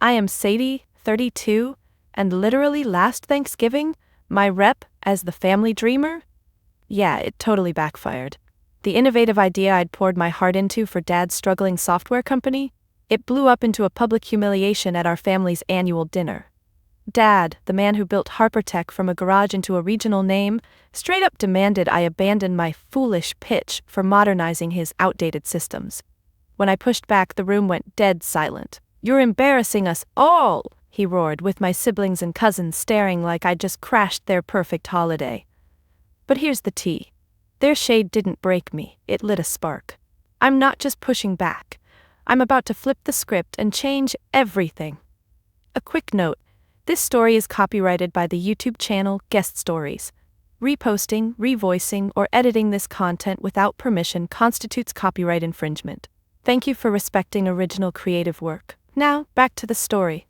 I am Sadie, 32, and literally last Thanksgiving, my rep as the family dreamer? Yeah, it totally backfired. The innovative idea I'd poured my heart into for Dad's struggling software company, it blew up into a public humiliation at our family's annual dinner. Dad, the man who built HarperTech from a garage into a regional name, straight up demanded I abandon my foolish pitch for modernizing his outdated systems. When I pushed back, the room went dead silent. "You're embarrassing us all," he roared, with my siblings and cousins staring like I'd just crashed their perfect holiday. But here's the tea. Their shade didn't break me, it lit a spark. I'm not just pushing back. I'm about to flip the script and change everything. A quick note. This story is copyrighted by the YouTube channel Guest Stories. Reposting, revoicing, or editing this content without permission constitutes copyright infringement. Thank you for respecting original creative work. Now, back to the story.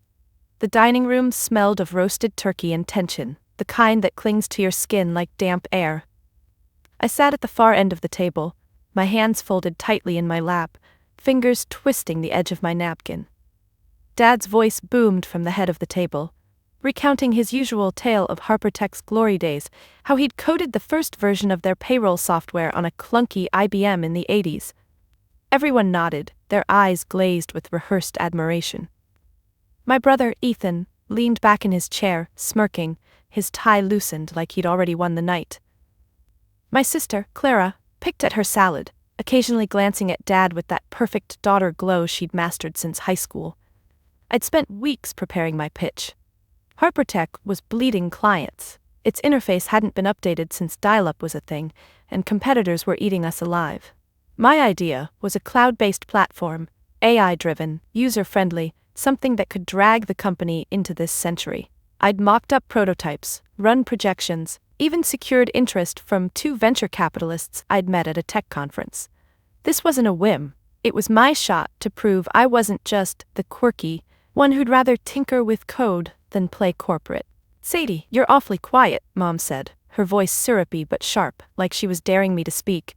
The dining room smelled of roasted turkey and tension, the kind that clings to your skin like damp air. I sat at the far end of the table, my hands folded tightly in my lap, fingers twisting the edge of my napkin. Dad's voice boomed from the head of the table, recounting his usual tale of HarperTech's glory days, how he'd coded the first version of their payroll software on a clunky IBM in the 80s. Everyone nodded, their eyes glazed with rehearsed admiration. My brother, Ethan, leaned back in his chair, smirking, his tie loosened like he'd already won the night. My sister, Clara, picked at her salad, occasionally glancing at Dad with that perfect daughter glow she'd mastered since high school. I'd spent weeks preparing my pitch. HarperTech was bleeding clients. Its interface hadn't been updated since dial-up was a thing, and competitors were eating us alive. My idea was a cloud-based platform, AI-driven, user-friendly, something that could drag the company into this century. I'd mocked up prototypes, run projections, even secured interest from 2 venture capitalists I'd met at a tech conference. This wasn't a whim. It was my shot to prove I wasn't just the quirky one who'd rather tinker with code than play corporate. "Sadie, you're awfully quiet," Mom said, her voice syrupy but sharp, like she was daring me to speak.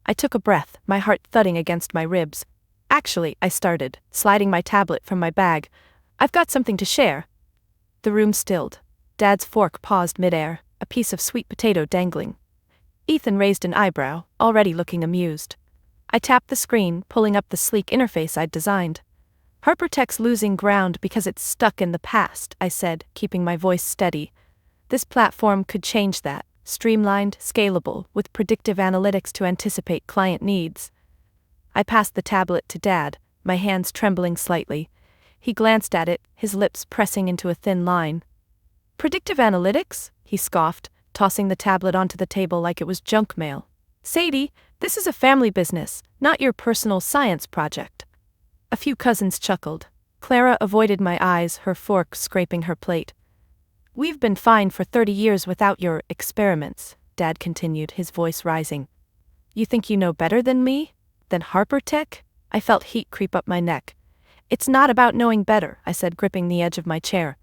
I took a breath, my heart thudding against my ribs. "Actually," I started, sliding my tablet from my bag, "I've got something to share." The room stilled. Dad's fork paused midair, a piece of sweet potato dangling. Ethan raised an eyebrow, already looking amused. I tapped the screen, pulling up the sleek interface I'd designed. "HarperTech's losing ground because it's stuck in the past," I said, keeping my voice steady. "This platform could change that, streamlined, scalable, with predictive analytics to anticipate client needs." I passed the tablet to Dad, my hands trembling slightly. He glanced at it, his lips pressing into a thin line. "Predictive analytics?" he scoffed, tossing the tablet onto the table like it was junk mail. "Sadie, this is a family business, not your personal science project." A few cousins chuckled. Clara avoided my eyes, her fork scraping her plate. "We've been fine for 30 years without your experiments," Dad continued, his voice rising. "You think you know better than me? Than HarperTech?" I felt heat creep up my neck. "It's not about knowing better," I said, gripping the edge of my chair.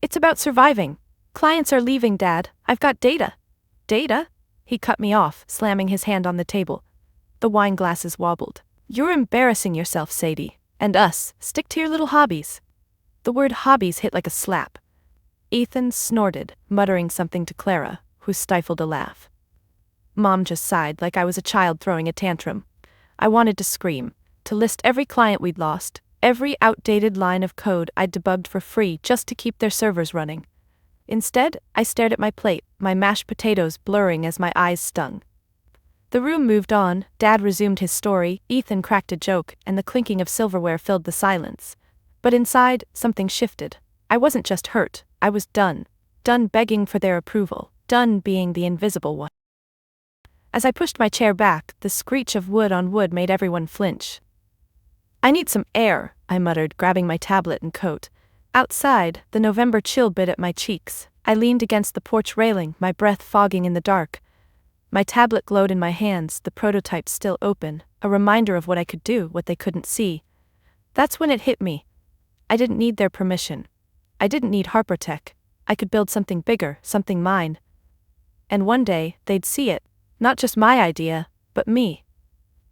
"It's about surviving. Clients are leaving, Dad. I've got data." "Data?" He cut me off, slamming his hand on the table. The wine glasses wobbled. "You're embarrassing yourself, Sadie. And us. Stick to your little hobbies." The word hobbies hit like a slap. Ethan snorted, muttering something to Clara, who stifled a laugh. Mom just sighed like I was a child throwing a tantrum. I wanted to scream, to list every client we'd lost, every outdated line of code I'd debugged for free just to keep their servers running. Instead, I stared at my plate, my mashed potatoes blurring as my eyes stung. The room moved on, Dad resumed his story, Ethan cracked a joke, and the clinking of silverware filled the silence. But inside, something shifted. I wasn't just hurt, I was done. Done begging for their approval, done being the invisible one. As I pushed my chair back, the screech of wood on wood made everyone flinch. "I need some air," I muttered, grabbing my tablet and coat. Outside, the November chill bit at my cheeks. I leaned against the porch railing, my breath fogging in the dark. My tablet glowed in my hands, the prototype still open, a reminder of what I could do, what they couldn't see. That's when it hit me. I didn't need their permission. I didn't need HarperTech. I could build something bigger, something mine. And one day, they'd see it. Not just my idea, but me.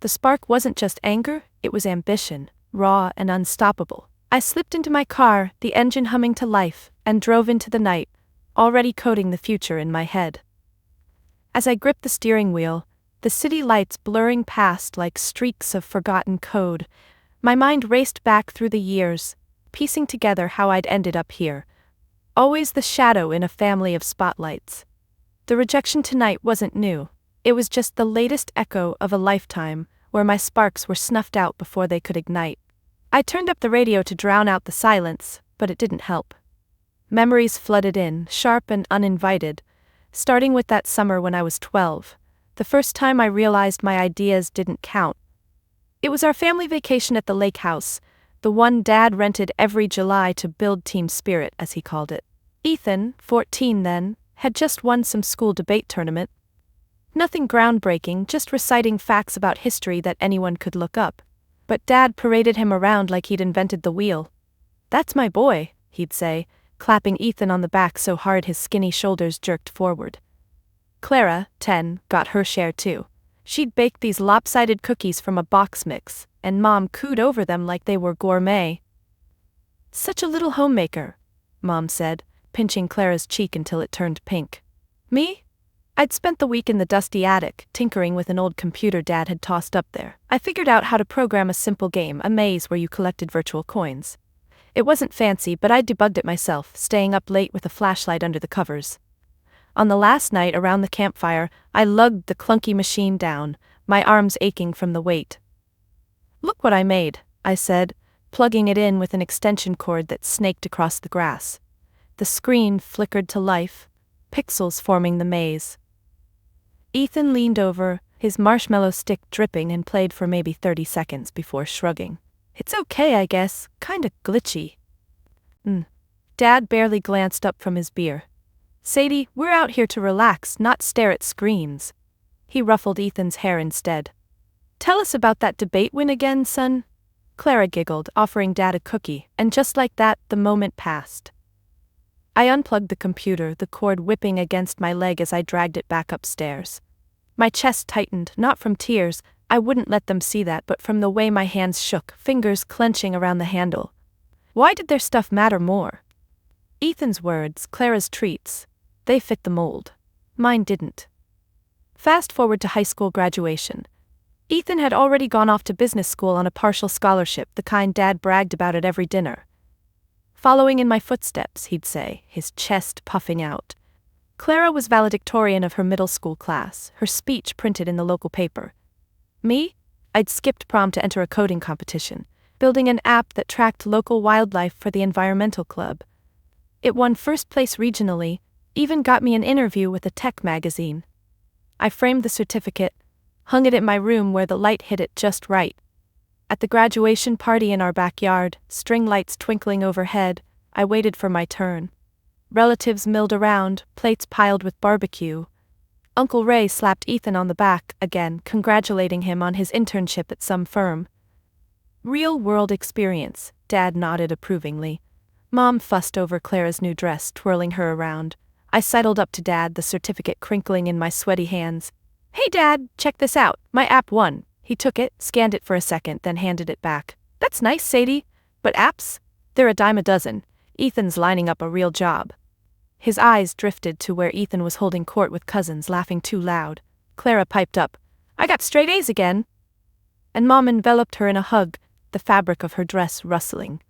The spark wasn't just anger, it was ambition, raw and unstoppable. I slipped into my car, the engine humming to life, and drove into the night, already coding the future in my head. As I gripped the steering wheel, the city lights blurring past like streaks of forgotten code, my mind raced back through the years, piecing together how I'd ended up here. Always the shadow in a family of spotlights. The rejection tonight wasn't new. It was just the latest echo of a lifetime, where my sparks were snuffed out before they could ignite. I turned up the radio to drown out the silence, but it didn't help. Memories flooded in, sharp and uninvited, starting with that summer when I was 12, the first time I realized my ideas didn't count. It was our family vacation at the lake house, the one Dad rented every July to build team spirit, as he called it. Ethan, 14 then, had just won some school debate tournament. Nothing groundbreaking, just reciting facts about history that anyone could look up. But Dad paraded him around like he'd invented the wheel. "That's my boy," he'd say, clapping Ethan on the back so hard his skinny shoulders jerked forward. Clara, 10, got her share too. She'd baked these lopsided cookies from a box mix, and Mom cooed over them like they were gourmet. "Such a little homemaker," Mom said, pinching Clara's cheek until it turned pink. Me? I'd spent the week in the dusty attic, tinkering with an old computer Dad had tossed up there. I figured out how to program a simple game, a maze where you collected virtual coins. It wasn't fancy, but I debugged it myself, staying up late with a flashlight under the covers. On the last night around the campfire, I lugged the clunky machine down, my arms aching from the weight. "Look what I made," I said, plugging it in with an extension cord that snaked across the grass. The screen flickered to life, pixels forming the maze. Ethan leaned over, his marshmallow stick dripping, and played for maybe 30 seconds before shrugging. "It's okay, I guess, kinda glitchy." Dad barely glanced up from his beer. "Sadie, we're out here to relax, not stare at screens." He ruffled Ethan's hair instead. "Tell us about that debate win again, son." Clara giggled, offering Dad a cookie, and just like that, the moment passed. I unplugged the computer, the cord whipping against my leg as I dragged it back upstairs. My chest tightened, not from tears, I wouldn't let them see that, but from the way my hands shook, fingers clenching around the handle. Why did their stuff matter more? Ethan's words, Clara's treats, they fit the mold. Mine didn't. Fast forward to high school graduation. Ethan had already gone off to business school on a partial scholarship, the kind Dad bragged about at every dinner. "Following in my footsteps," he'd say, his chest puffing out. Clara was valedictorian of her middle school class, her speech printed in the local paper. Me? I'd skipped prom to enter a coding competition, building an app that tracked local wildlife for the environmental club. It won first place regionally, even got me an interview with a tech magazine. I framed the certificate, hung it in my room where the light hit it just right. At the graduation party in our backyard, string lights twinkling overhead, I waited for my turn. Relatives milled around, plates piled with barbecue. Uncle Ray slapped Ethan on the back again, congratulating him on his internship at some firm. "Real-world experience," Dad nodded approvingly. Mom fussed over Clara's new dress, twirling her around. I sidled up to Dad, the certificate crinkling in my sweaty hands. "Hey Dad, check this out, my app won." He took it, scanned it for a second, then handed it back. "That's nice, Sadie. But apps? They're a dime a dozen. Ethan's lining up a real job." His eyes drifted to where Ethan was holding court with cousins, laughing too loud. Clara piped up, "I got straight A's again." And Mom enveloped her in a hug, the fabric of her dress rustling.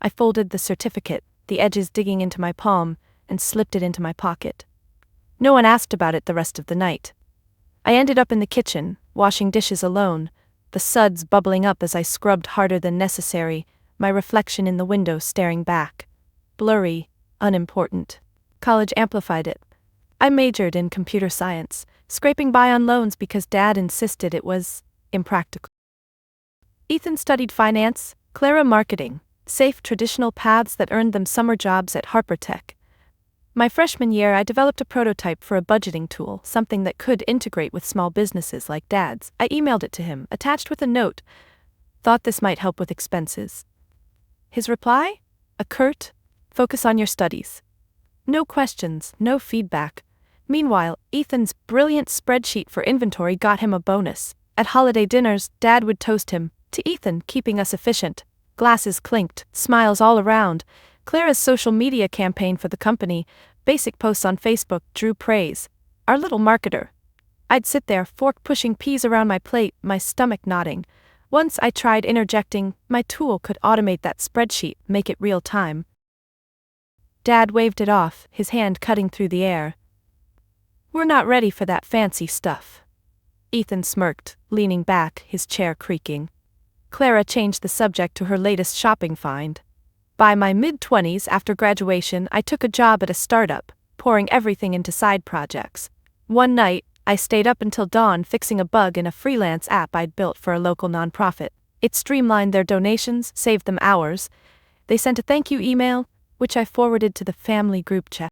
I folded the certificate, the edges digging into my palm, and slipped it into my pocket. No one asked about it the rest of the night. I ended up in the kitchen, washing dishes alone, the suds bubbling up as I scrubbed harder than necessary, my reflection in the window staring back. Blurry, unimportant. College amplified it. I majored in computer science, scraping by on loans because Dad insisted it was impractical. Ethan studied finance, Clara marketing, safe traditional paths that earned them summer jobs at Harper Tech. My freshman year, I developed a prototype for a budgeting tool, something that could integrate with small businesses like Dad's. I emailed it to him, attached with a note. Thought this might help with expenses. His reply? A curt, "Focus on your studies." No questions, no feedback. Meanwhile, Ethan's brilliant spreadsheet for inventory got him a bonus. At holiday dinners, Dad would toast him, "To Ethan, keeping us efficient." Glasses clinked, smiles all around. Clara's social media campaign for the company, basic posts on Facebook, drew praise. Our little marketer. I'd sit there, fork pushing peas around my plate, my stomach nodding. Once I tried interjecting, my tool could automate that spreadsheet, make it real time. Dad waved it off, his hand cutting through the air. We're not ready for that fancy stuff. Ethan smirked, leaning back, his chair creaking. Clara changed the subject to her latest shopping find. By my mid-20s, after graduation, I took a job at a startup, pouring everything into side projects. One night, I stayed up until dawn fixing a bug in a freelance app I'd built for a local nonprofit. It streamlined their donations, saved them hours. They sent a thank you email, which I forwarded to the family group chat.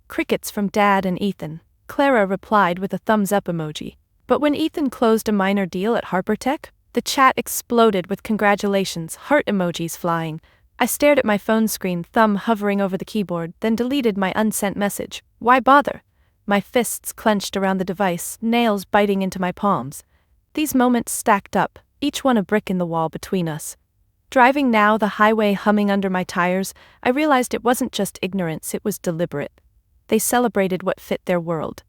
Crickets from Dad and Ethan. Clara replied with a thumbs-up emoji. But when Ethan closed a minor deal at Harpertech, the chat exploded with congratulations, heart emojis flying. I stared at my phone screen, thumb hovering over the keyboard, then deleted my unsent message. Why bother? My fists clenched around the device, nails biting into my palms. These moments stacked up, each one a brick in the wall between us. Driving now, the highway humming under my tires, I realized it wasn't just ignorance, it was deliberate. They celebrated what fit their world.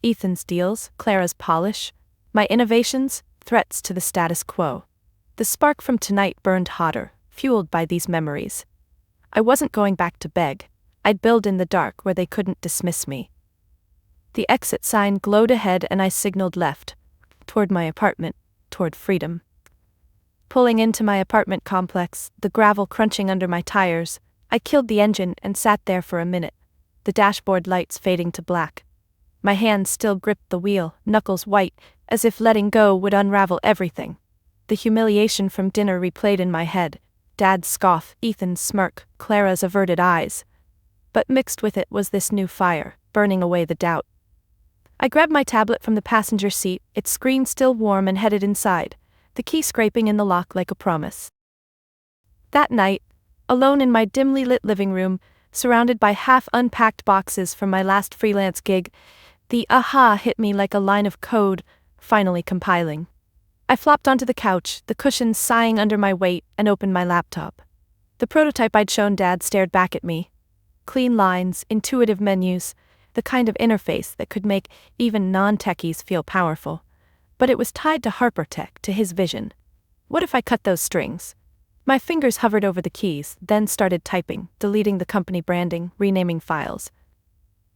Ethan's deals, Clara's polish, my innovations, threats to the status quo. The spark from tonight burned hotter, fueled by these memories. I wasn't going back to beg. I'd build in the dark where they couldn't dismiss me. The exit sign glowed ahead and I signaled left, toward my apartment, toward freedom. Pulling into my apartment complex, the gravel crunching under my tires, I killed the engine and sat there for a minute, the dashboard lights fading to black. My hands still gripped the wheel, knuckles white, as if letting go would unravel everything. The humiliation from dinner replayed in my head, Dad's scoff, Ethan's smirk, Clara's averted eyes. But mixed with it was this new fire, burning away the doubt. I grabbed my tablet from the passenger seat, its screen still warm, and headed inside, the key scraping in the lock like a promise. That night, alone in my dimly lit living room, surrounded by half-unpacked boxes from my last freelance gig, the aha hit me like a line of code, finally compiling. I flopped onto the couch, the cushions sighing under my weight, and opened my laptop. The prototype I'd shown Dad stared back at me. Clean lines, intuitive menus, the kind of interface that could make even non-techies feel powerful. But it was tied to Harpertech, to his vision. What if I cut those strings? My fingers hovered over the keys, then started typing, deleting the company branding, renaming files.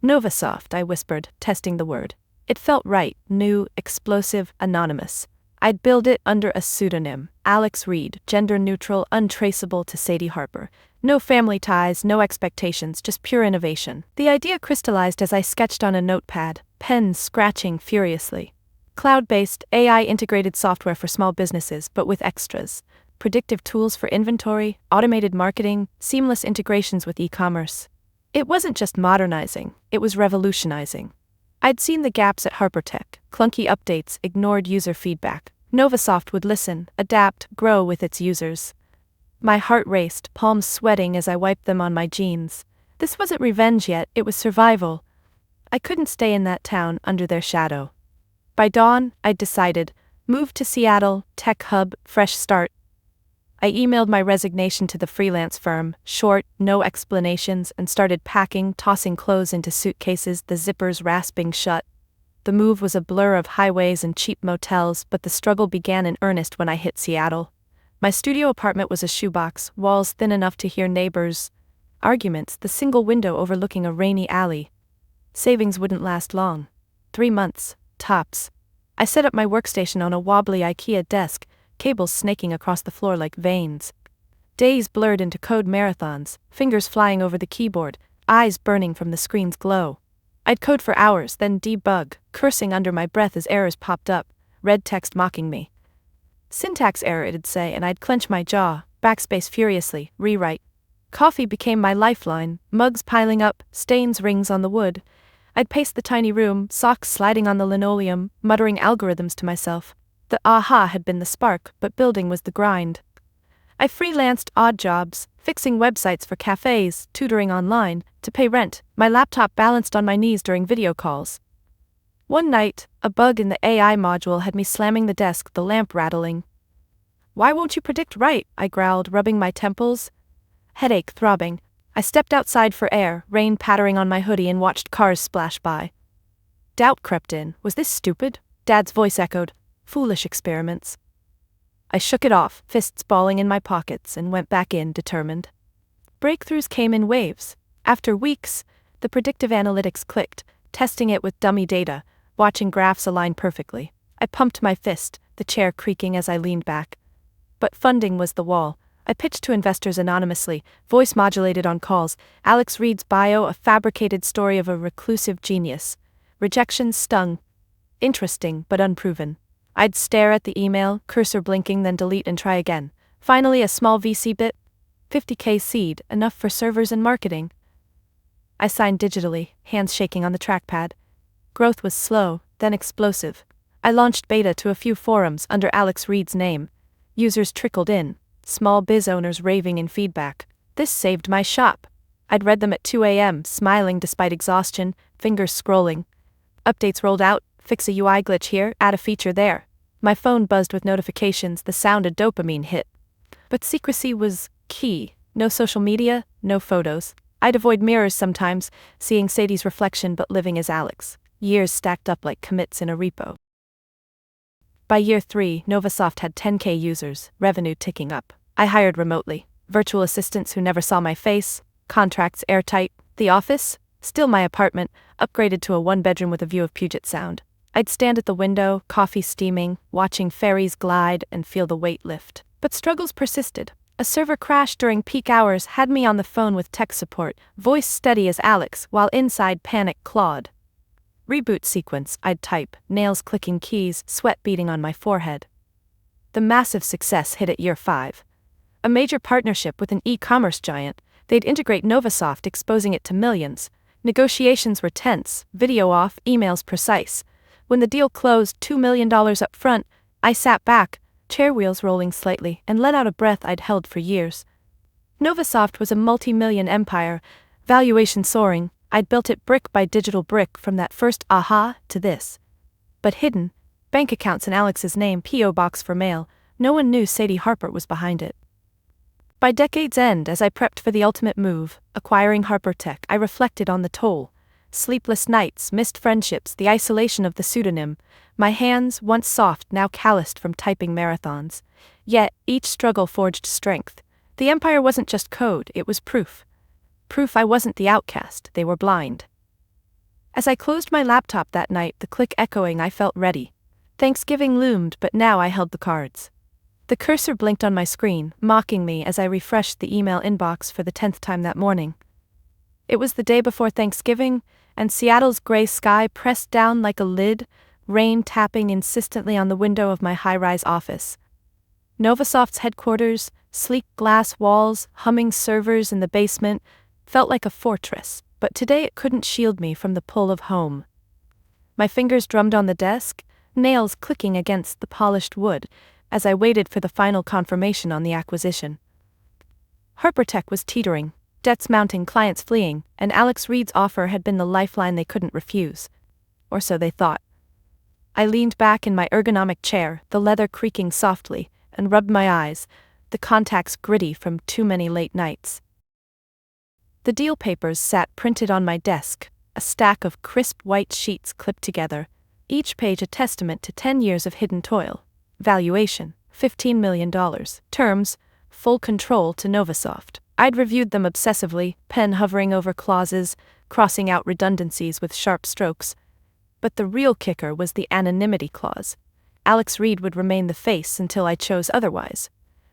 Novasoft, I whispered, testing the word. It felt right, new, explosive, anonymous. I'd build it under a pseudonym, Alex Reed, gender-neutral, untraceable to Sadie Harper. No family ties, no expectations, just pure innovation. The idea crystallized as I sketched on a notepad, pens scratching furiously. Cloud-based, AI-integrated software for small businesses, but with extras. Predictive tools for inventory, automated marketing, seamless integrations with e-commerce. It wasn't just modernizing, it was revolutionizing. I'd seen the gaps at Harpertech, clunky updates, ignored user feedback. Novasoft would listen, adapt, grow with its users. My heart raced, palms sweating as I wiped them on my jeans. This wasn't revenge yet, it was survival. I couldn't stay in that town under their shadow. By dawn, I'd decided, move to Seattle, tech hub, fresh start. I emailed my resignation to the freelance firm, short, no explanations, and started packing, tossing clothes into suitcases, the zippers rasping shut. The move was a blur of highways and cheap motels, but the struggle began in earnest when I hit Seattle. My studio apartment was a shoebox, walls thin enough to hear neighbors' arguments, the single window overlooking a rainy alley. Savings wouldn't last long. 3 months, tops. I set up my workstation on a wobbly IKEA desk, cables snaking across the floor like veins. Days blurred into code marathons, fingers flying over the keyboard, eyes burning from the screen's glow. I'd code for hours, then debug, cursing under my breath as errors popped up, red text mocking me. Syntax error, it'd say, and I'd clench my jaw, backspace furiously, rewrite. Coffee became my lifeline, mugs piling up, stains rings on the wood. I'd pace the tiny room, socks sliding on the linoleum, muttering algorithms to myself. The aha had been the spark, but building was the grind. I freelanced odd jobs, fixing websites for cafes, tutoring online, to pay rent, my laptop balanced on my knees during video calls. One night, a bug in the AI module had me slamming the desk, the lamp rattling. "Why won't you predict right?" I growled, rubbing my temples. Headache throbbing. I stepped outside for air, rain pattering on my hoodie, and watched cars splash by. Doubt crept in. Was this stupid? Dad's voice echoed. Foolish experiments. I shook it off, fists balling in my pockets, and went back in, determined. Breakthroughs came in waves. After weeks, the predictive analytics clicked, testing it with dummy data, watching graphs align perfectly. I pumped my fist, the chair creaking as I leaned back. But funding was the wall. I pitched to investors anonymously, voice modulated on calls. Alex Reed's bio, a fabricated story of a reclusive genius. Rejections stung. Interesting, but unproven. I'd stare at the email, cursor blinking, then delete and try again. Finally, a small VC bit. $50K seed, enough for servers and marketing. I signed digitally, hands shaking on the trackpad. Growth was slow, then explosive. I launched beta to a few forums under Alex Reed's name. Users trickled in, small biz owners raving in feedback. This saved my shop. I'd read them at 2 a.m., smiling despite exhaustion, fingers scrolling. Updates rolled out, fix a UI glitch here, add a feature there. My phone buzzed with notifications, the sound of dopamine hit. But secrecy was key. No social media, no photos. I'd avoid mirrors sometimes, seeing Sadie's reflection but living as Alex. Years stacked up like commits in a repo. By year 3, Novasoft had 10K users, revenue ticking up. I hired remotely. Virtual assistants who never saw my face, contracts airtight, the office, still my apartment, upgraded to a one-bedroom with a view of Puget Sound. I'd stand at the window, coffee steaming, watching ferries glide and feel the weight lift. But struggles persisted. A server crash during peak hours had me on the phone with tech support, voice steady as Alex, while inside panic clawed. Reboot sequence, I'd type, nails clicking keys, sweat beading on my forehead. The massive success hit at year 5. A major partnership with an e-commerce giant. They'd integrate Novasoft, exposing it to millions. Negotiations were tense, video off, emails precise. When the deal closed, $2 million up front, I sat back, chair wheels rolling slightly, and let out a breath I'd held for years. Novasoft was a multi-million empire, valuation soaring. I'd built it brick by digital brick from that first aha to this. But hidden, bank accounts in Alex's name, P.O. box for mail, no one knew Sadie Harper was behind it. By decade's end, as I prepped for the ultimate move, acquiring Harper Tech, I reflected on the toll. Sleepless nights, missed friendships, the isolation of the pseudonym. My hands, once soft, now calloused from typing marathons. Yet, each struggle forged strength. The empire wasn't just code, it was proof. Proof I wasn't the outcast, they were blind. As I closed my laptop that night, the click echoing, I felt ready. Thanksgiving loomed, but now I held the cards. The cursor blinked on my screen, mocking me as I refreshed the email inbox for the 10th time that morning. It was the day before Thanksgiving, and Seattle's gray sky pressed down like a lid, rain tapping insistently on the window of my high-rise office. Novasoft's headquarters, sleek glass walls, humming servers in the basement, felt like a fortress, but today it couldn't shield me from the pull of home. My fingers drummed on the desk, nails clicking against the polished wood, as I waited for the final confirmation on the acquisition. Harpertech was teetering, debts mounting, clients fleeing, and Alex Reed's offer had been the lifeline they couldn't refuse. Or so they thought. I leaned back in my ergonomic chair, the leather creaking softly, and rubbed my eyes, the contacts gritty from too many late nights. The deal papers sat printed on my desk, a stack of crisp white sheets clipped together, each page a testament to 10 years of hidden toil. Valuation, $15 million. Terms, full control to Novasoft. I'd reviewed them obsessively, pen hovering over clauses, crossing out redundancies with sharp strokes. But the real kicker was the anonymity clause. Alex Reed would remain the face until I chose otherwise.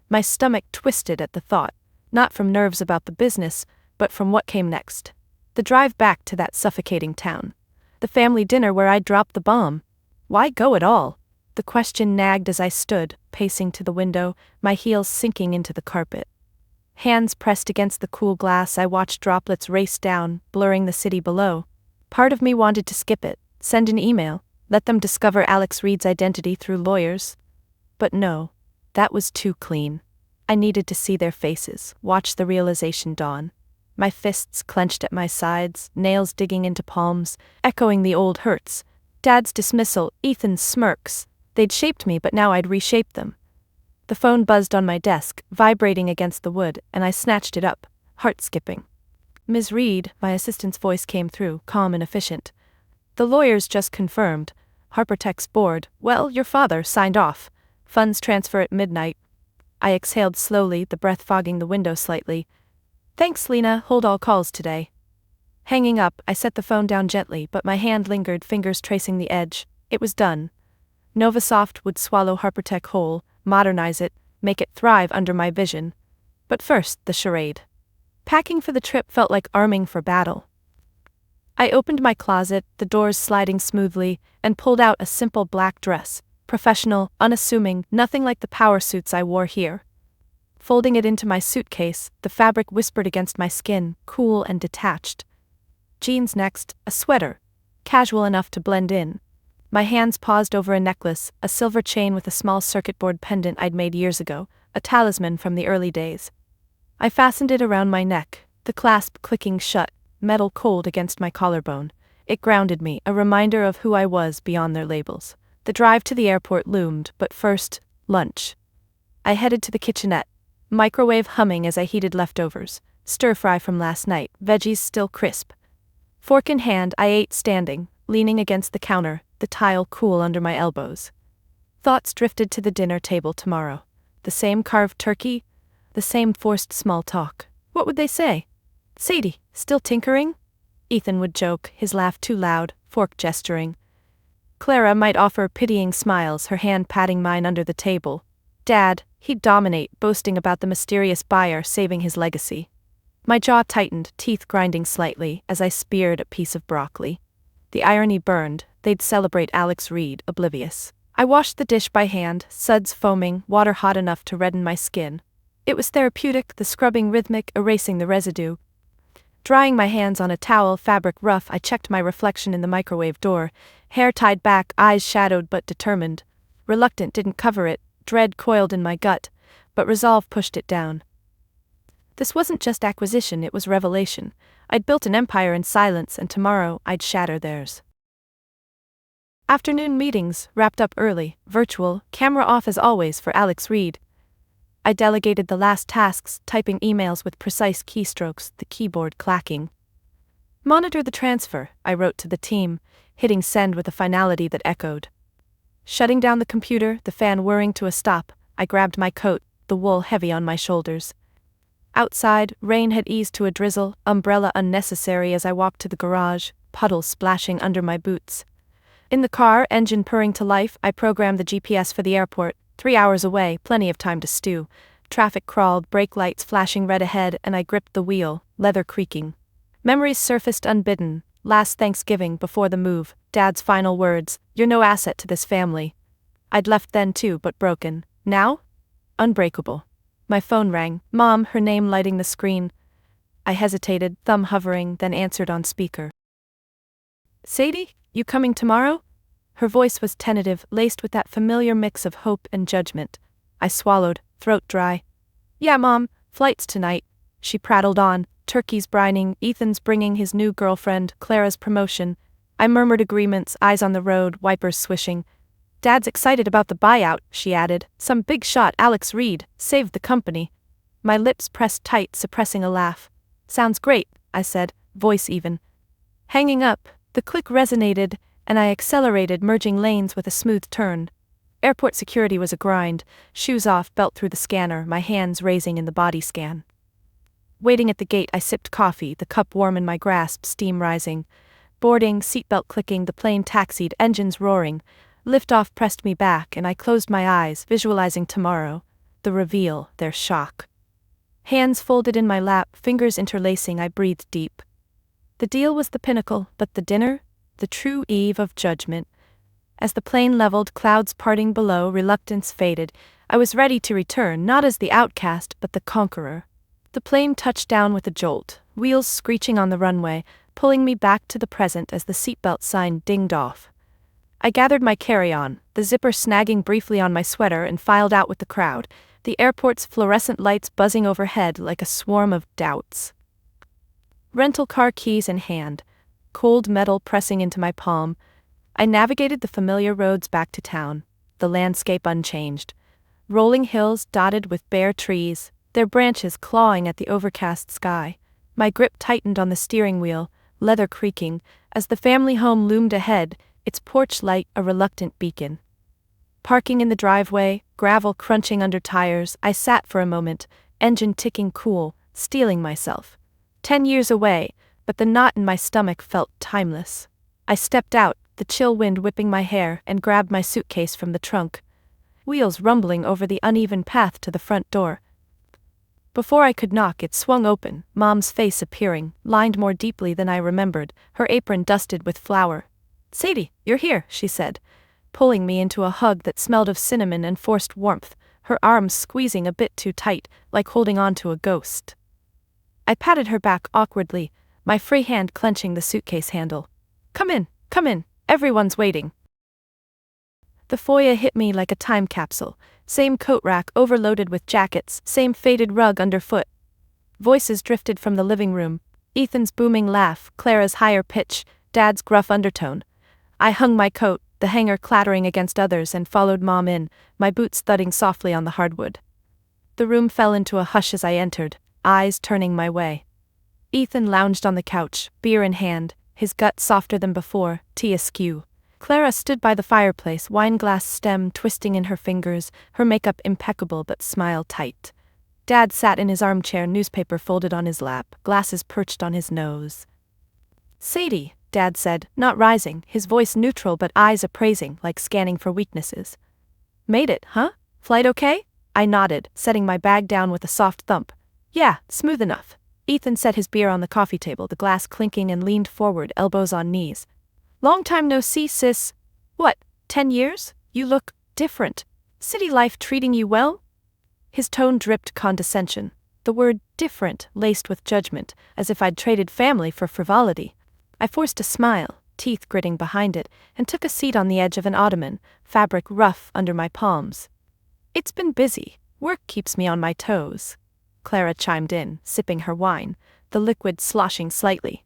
My stomach twisted at the thought, not from nerves about the business, but from what came next. The drive back to that suffocating town. The family dinner where I'd dropped the bomb. Why go at all? The question nagged as I stood, pacing to the window, my heels sinking into the carpet. Hands pressed against the cool glass, I watched droplets race down, blurring the city below. Part of me wanted to skip it, send an email, let them discover Alex Reed's identity through lawyers. But no, that was too clean. I needed to see their faces, watch the realization dawn. My fists clenched at my sides, nails digging into palms, echoing the old hurts. Dad's dismissal, Ethan's smirks. They'd shaped me, but now I'd reshaped them. The phone buzzed on my desk, vibrating against the wood, and I snatched it up, heart skipping. "Ms. Reed," my assistant's voice came through, calm and efficient. "The lawyers just confirmed. Harpertech's board, well, your father signed off. Funds transfer at midnight." I exhaled slowly, the breath fogging the window slightly. "Thanks, Lena, hold all calls today." Hanging up, I set the phone down gently, but my hand lingered, fingers tracing the edge. It was done. Novasoft would swallow Harpertech whole, modernize it, make it thrive under my vision. But first, the charade. Packing for the trip felt like arming for battle. I opened my closet, the doors sliding smoothly, and pulled out a simple black dress, professional, unassuming, nothing like the power suits I wore here. Folding it into my suitcase, the fabric whispered against my skin, cool and detached. Jeans next, a sweater, casual enough to blend in. My hands paused over a necklace, a silver chain with a small circuit board pendant I'd made years ago, a talisman from the early days. I fastened it around my neck, the clasp clicking shut, metal cold against my collarbone. It grounded me, a reminder of who I was beyond their labels. The drive to the airport loomed, but first, lunch. I headed to the kitchenette, microwave humming as I heated leftovers, stir-fry from last night, veggies still crisp. Fork in hand, I ate standing, leaning against the counter, the tile cool under my elbows. Thoughts drifted to the dinner table tomorrow. The same carved turkey, the same forced small talk. What would they say? "Sadie, still tinkering?" Ethan would joke, his laugh too loud, fork gesturing. Clara might offer pitying smiles, her hand patting mine under the table. Dad, he'd dominate, boasting about the mysterious buyer saving his legacy. My jaw tightened, teeth grinding slightly, as I speared a piece of broccoli. The irony burned, they'd celebrate Alex Reed, oblivious. I washed the dish by hand, suds foaming, water hot enough to redden my skin. It was therapeutic, the scrubbing rhythmic, erasing the residue. Drying my hands on a towel, fabric rough, I checked my reflection in the microwave door, hair tied back, eyes shadowed but determined. Reluctant didn't cover it, dread coiled in my gut, but resolve pushed it down. This wasn't just acquisition, it was revelation. I'd built an empire in silence, and tomorrow I'd shatter theirs. Afternoon meetings, wrapped up early, virtual, camera off as always for Alex Reed. I delegated the last tasks, typing emails with precise keystrokes, the keyboard clacking. "Monitor the transfer," I wrote to the team, hitting send with a finality that echoed. Shutting down the computer, the fan whirring to a stop, I grabbed my coat, the wool heavy on my shoulders. Outside, rain had eased to a drizzle, umbrella unnecessary as I walked to the garage, puddles splashing under my boots. In the car, engine purring to life, I programmed the GPS for the airport, 3 hours away, plenty of time to stew. Traffic crawled, brake lights flashing red ahead, and I gripped the wheel, leather creaking. Memories surfaced unbidden. Last Thanksgiving, before the move, Dad's final words, "You're no asset to this family." I'd left then too, but broken. Now? Unbreakable. My phone rang, Mom, her name lighting the screen. I hesitated, thumb hovering, then answered on speaker. "Sadie, you coming tomorrow?" Her voice was tentative, laced with that familiar mix of hope and judgment. I swallowed, throat dry. "Yeah, Mom, flight's tonight." She prattled on, turkeys brining, Ethan's bringing his new girlfriend, Clara's promotion. I murmured agreements, eyes on the road, wipers swishing. "Dad's excited about the buyout," she added. "Some big shot, Alex Reed, saved the company." My lips pressed tight, suppressing a laugh. "Sounds great," I said, voice even. Hanging up, the click resonated, and I accelerated, merging lanes with a smooth turn. Airport security was a grind, shoes off, belt through the scanner, my hands raising in the body scan. Waiting at the gate, I sipped coffee, the cup warm in my grasp, steam rising. Boarding, seatbelt clicking, the plane taxied, engines roaring. Liftoff pressed me back, and I closed my eyes, visualizing tomorrow. The reveal, their shock. Hands folded in my lap, fingers interlacing, I breathed deep. The deal was the pinnacle, but the dinner? The true eve of judgment. As the plane leveled, clouds parting below, reluctance faded. I was ready to return, not as the outcast, but the conqueror. The plane touched down with a jolt, wheels screeching on the runway, pulling me back to the present as the seatbelt sign dinged off. I gathered my carry-on, the zipper snagging briefly on my sweater, and filed out with the crowd, the airport's fluorescent lights buzzing overhead like a swarm of doubts. Rental car keys in hand, cold metal pressing into my palm, I navigated the familiar roads back to town, the landscape unchanged. rolling hills dotted with bare trees, their branches clawing at the overcast sky. My grip tightened on the steering wheel, leather creaking, as the family home loomed ahead, its porch light a reluctant beacon. Parking in the driveway, gravel crunching under tires, I sat for a moment, engine ticking cool, steeling myself. 10 years away, but the knot in my stomach felt timeless. I stepped out, the chill wind whipping my hair, and grabbed my suitcase from the trunk. Wheels rumbling over the uneven path to the front door. Before I could knock, it swung open, Mom's face appearing, lined more deeply than I remembered, her apron dusted with flour. "Sadie, you're here," she said, pulling me into a hug that smelled of cinnamon and forced warmth, her arms squeezing a bit too tight, like holding on to a ghost. I patted her back awkwardly, my free hand clenching the suitcase handle. Come in, everyone's waiting." The foyer hit me like a time capsule, same coat rack overloaded with jackets, same faded rug underfoot. Voices drifted from the living room, Ethan's booming laugh, Clara's higher pitch, Dad's gruff undertone. I hung my coat, the hanger clattering against others, and followed Mom in, my boots thudding softly on the hardwood. The room fell into a hush as I entered, eyes turning my way. Ethan lounged on the couch, beer in hand, his gut softer than before, tea askew. Clara stood by the fireplace, wineglass stem twisting in her fingers, her makeup impeccable but smile tight. Dad sat in his armchair, newspaper folded on his lap, glasses perched on his nose. "Sadie," Dad said, not rising, his voice neutral but eyes appraising, like scanning for weaknesses. "Made it, huh? Flight okay?" I nodded, setting my bag down with a soft thump. "Yeah, smooth enough." Ethan set his beer on the coffee table, the glass clinking, and leaned forward, elbows on knees. "Long time no see, sis. What, 10 years? You look different. City life treating you well?" His tone dripped condescension, the word different laced with judgment, as if I'd traded family for frivolity. I forced a smile, teeth gritting behind it, and took a seat on the edge of an ottoman, fabric rough under my palms. "It's been busy. Work keeps me on my toes." Clara chimed in, sipping her wine, the liquid sloshing slightly.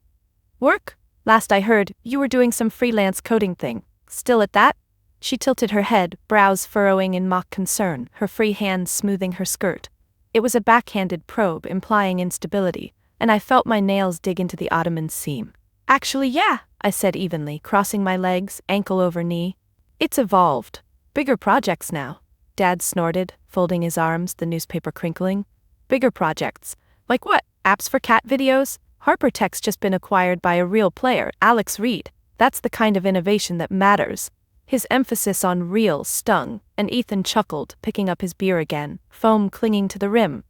"Work? Last I heard, you were doing some freelance coding thing. Still at that?" She tilted her head, brows furrowing in mock concern, her free hand smoothing her skirt. It was a backhanded probe, implying instability, and I felt my nails dig into the ottoman's seam. "Actually, yeah," I said evenly, crossing my legs, ankle over knee. "It's evolved. Bigger projects now." Dad snorted, folding his arms, the newspaper crinkling. "Bigger projects? Like what? Apps for cat videos? HarperTech's just been acquired by a real player, Alex Reed. That's the kind of innovation that matters." His emphasis on real stung, and Ethan chuckled, picking up his beer again, foam clinging to the rim.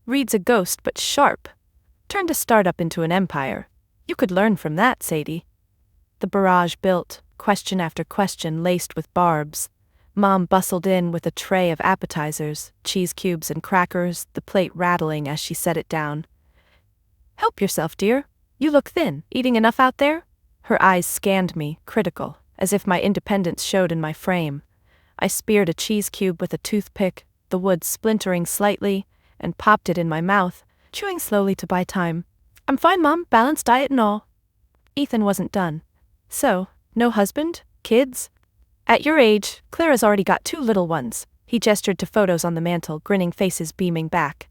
"Reed's a ghost but sharp. Turned a startup into an empire. You could learn from that, Sadie." The barrage built, question after question laced with barbs. Mom bustled in with a tray of appetizers, cheese cubes and crackers, the plate rattling as she set it down. "Help yourself, dear. You look thin. Eating enough out there?" Her eyes scanned me, critical, as if my independence showed in my frame. I speared a cheese cube with a toothpick, the wood splintering slightly, and popped it in my mouth, chewing slowly to buy time. "I'm fine, Mom, balanced diet and all." Ethan wasn't done. "So, no husband? Kids?" "At your age, Clara's already got 2 little ones." He gestured to photos on the mantel, grinning faces beaming back.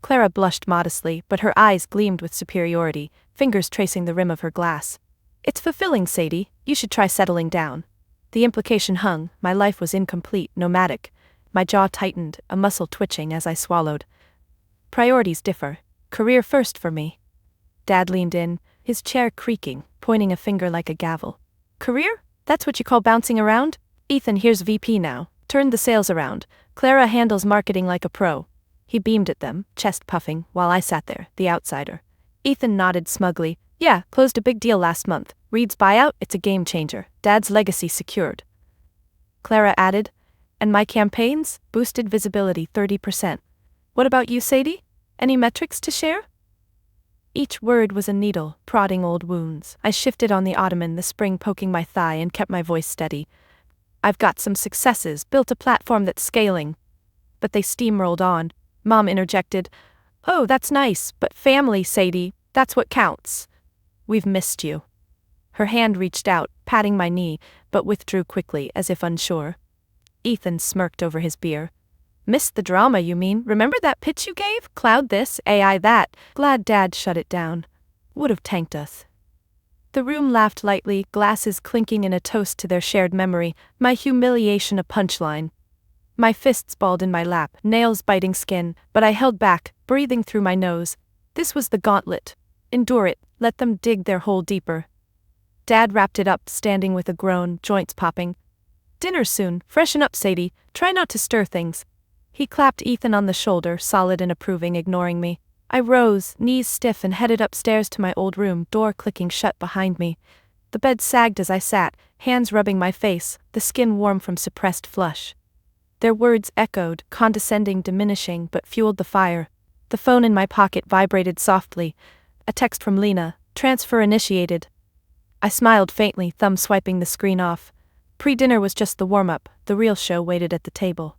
Clara blushed modestly, but her eyes gleamed with superiority, fingers tracing the rim of her glass. "It's fulfilling, Sadie. You should try settling down." The implication hung, my life was incomplete, nomadic. My jaw tightened, a muscle twitching as I swallowed. "Priorities differ. Career first for me." Dad leaned in, his chair creaking, pointing a finger like a gavel. "Career? That's what you call bouncing around? Ethan here's VP now. Turned the sales around. Clara handles marketing like a pro." He beamed at them, chest puffing, while I sat there, the outsider. Ethan nodded smugly. "Yeah, closed a big deal last month. Reed's buyout, it's a game changer. Dad's legacy secured." Clara added, "And my campaigns? Boosted visibility 30%. What about you, Sadie? Any metrics to share?" Each word was a needle, prodding old wounds. I shifted on the ottoman, the spring poking my thigh, and kept my voice steady. "I've got some successes, built a platform that's scaling." But they steamrolled on. Mom interjected, "Oh, that's nice, but family, Sadie, that's what counts. We've missed you." Her hand reached out, patting my knee, but withdrew quickly, as if unsure. Ethan smirked over his beer. Missed the drama, you mean? Remember that pitch you gave? Cloud this, AI that. Glad Dad shut it down. Would have tanked us. The room laughed lightly, glasses clinking in a toast to their shared memory, my humiliation a punchline. My fists balled in my lap, nails biting skin, but I held back, breathing through my nose. This was the gauntlet. Endure it, let them dig their hole deeper. Dad wrapped it up, standing with a groan, joints popping. Dinner soon, freshen up, Sadie, try not to stir things. He clapped Ethan on the shoulder, solid and approving, ignoring me. I rose, knees stiff, and headed upstairs to my old room, door clicking shut behind me. The bed sagged as I sat, hands rubbing my face, the skin warm from suppressed flush. Their words echoed, condescending, diminishing, but fueled the fire. The phone in my pocket vibrated softly. A text from Lena, transfer initiated. I smiled faintly, thumb swiping the screen off. Pre-dinner was just the warm-up, the real show waited at the table.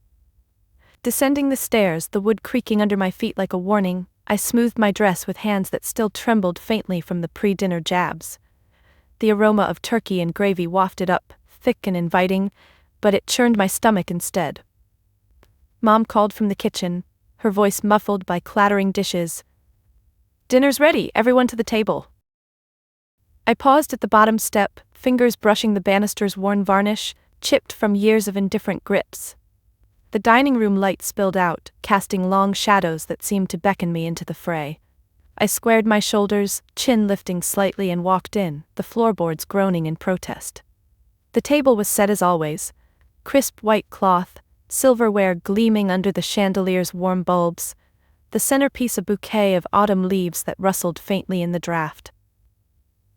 Descending the stairs, the wood creaking under my feet like a warning, I smoothed my dress with hands that still trembled faintly from the pre-dinner jabs. The aroma of turkey and gravy wafted up, thick and inviting, but it churned my stomach instead. Mom called from the kitchen, her voice muffled by clattering dishes. Dinner's ready, everyone to the table. I paused at the bottom step, fingers brushing the banister's worn varnish, chipped from years of indifferent grips. The dining room light spilled out, casting long shadows that seemed to beckon me into the fray. I squared my shoulders, chin lifting slightly, and walked in, the floorboards groaning in protest. The table was set as always. Crisp white cloth, silverware gleaming under the chandelier's warm bulbs, the centerpiece a bouquet of autumn leaves that rustled faintly in the draft.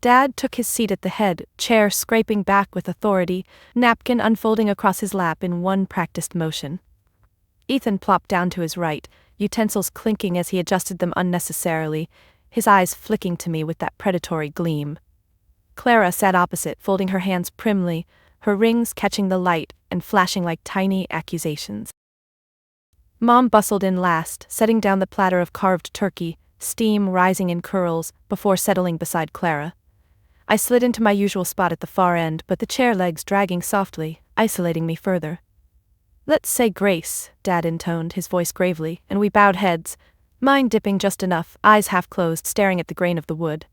Dad took his seat at the head, chair scraping back with authority, napkin unfolding across his lap in one practiced motion. Ethan plopped down to his right, utensils clinking as he adjusted them unnecessarily, his eyes flicking to me with that predatory gleam. Clara sat opposite, folding her hands primly, her rings catching the light and flashing like tiny accusations. Mom bustled in last, setting down the platter of carved turkey, steam rising in curls, before settling beside Clara. I slid into my usual spot at the far end, but the chair legs dragging softly, isolating me further. Let's say grace, Dad intoned, his voice gravely, and we bowed heads, mine dipping just enough, eyes half closed, staring at the grain of the wood.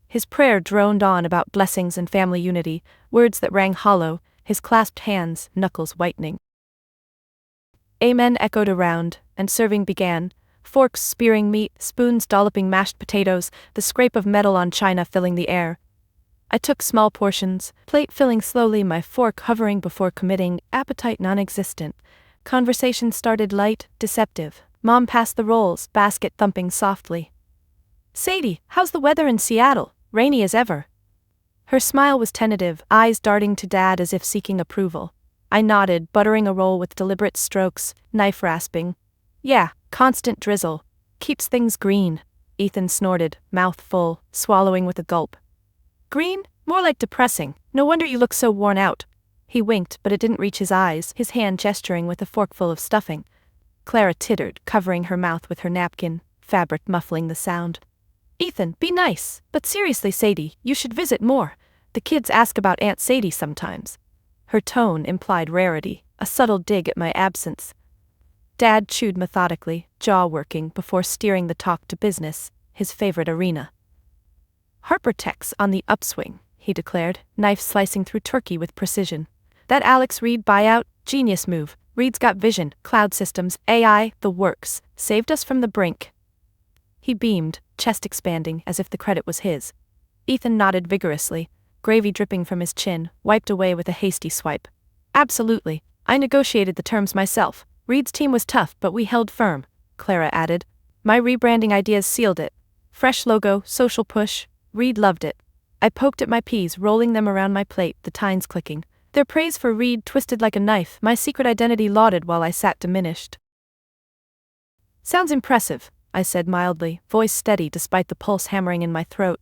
His prayer droned on about blessings and family unity, words that rang hollow, his clasped hands, knuckles whitening. Amen echoed around, and serving began, forks spearing meat, spoons dolloping mashed potatoes, the scrape of metal on china filling the air. I took small portions, plate filling slowly, my fork hovering before committing, appetite non-existent. Conversation started light, deceptive. Mom passed the rolls, basket thumping softly. Sadie, how's the weather in Seattle? Rainy as ever. Her smile was tentative, eyes darting to Dad as if seeking approval. I nodded, buttering a roll with deliberate strokes, knife rasping. Yeah, constant drizzle. Keeps things green. Ethan snorted, mouth full, swallowing with a gulp. Green? More like depressing. No wonder you look so worn out. He winked, but it didn't reach his eyes, his hand gesturing with a forkful of stuffing. Clara tittered, covering her mouth with her napkin, fabric muffling the sound. Ethan, be nice. But seriously, Sadie, you should visit more. The kids ask about Aunt Sadie sometimes. Her tone implied rarity, a subtle dig at my absence. Dad chewed methodically, jaw working, before steering the talk to business, his favorite arena. Harper Tech's on the upswing, he declared, knife slicing through turkey with precision. That Alex Reed buyout, genius move. Reed's got vision, cloud systems, AI, the works, saved us from the brink. He beamed, chest expanding, as if the credit was his. Ethan nodded vigorously, gravy dripping from his chin, wiped away with a hasty swipe. Absolutely. I negotiated the terms myself. Reed's team was tough, but we held firm, Clara added. My rebranding ideas sealed it. Fresh logo, social push. Reed loved it. I poked at my peas, rolling them around my plate, the tines clicking. Their praise for Reed twisted like a knife, my secret identity lauded while I sat diminished. Sounds impressive, I said mildly, voice steady despite the pulse hammering in my throat.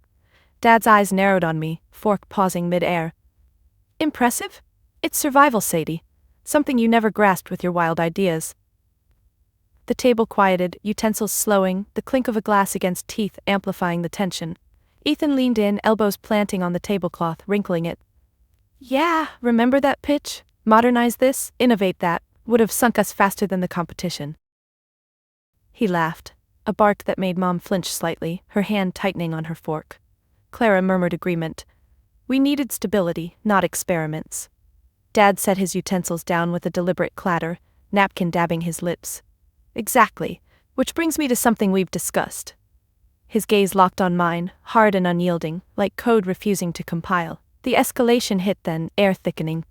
Dad's eyes narrowed on me, fork pausing mid-air. Impressive? It's survival, Sadie. Something you never grasped with your wild ideas. The table quieted, utensils slowing, the clink of a glass against teeth amplifying the tension. Ethan leaned in, elbows planting on the tablecloth, wrinkling it. Yeah, remember that pitch? Modernize this, innovate that. would have sunk us faster than the competition. He laughed, a bark that made Mom flinch slightly, her hand tightening on her fork. Clara murmured agreement. We needed stability, not experiments. Dad set his utensils down with a deliberate clatter, napkin dabbing his lips. Exactly, which brings me to something we've discussed. His gaze locked on mine, hard and unyielding, like code refusing to compile. The escalation hit then, air thickening.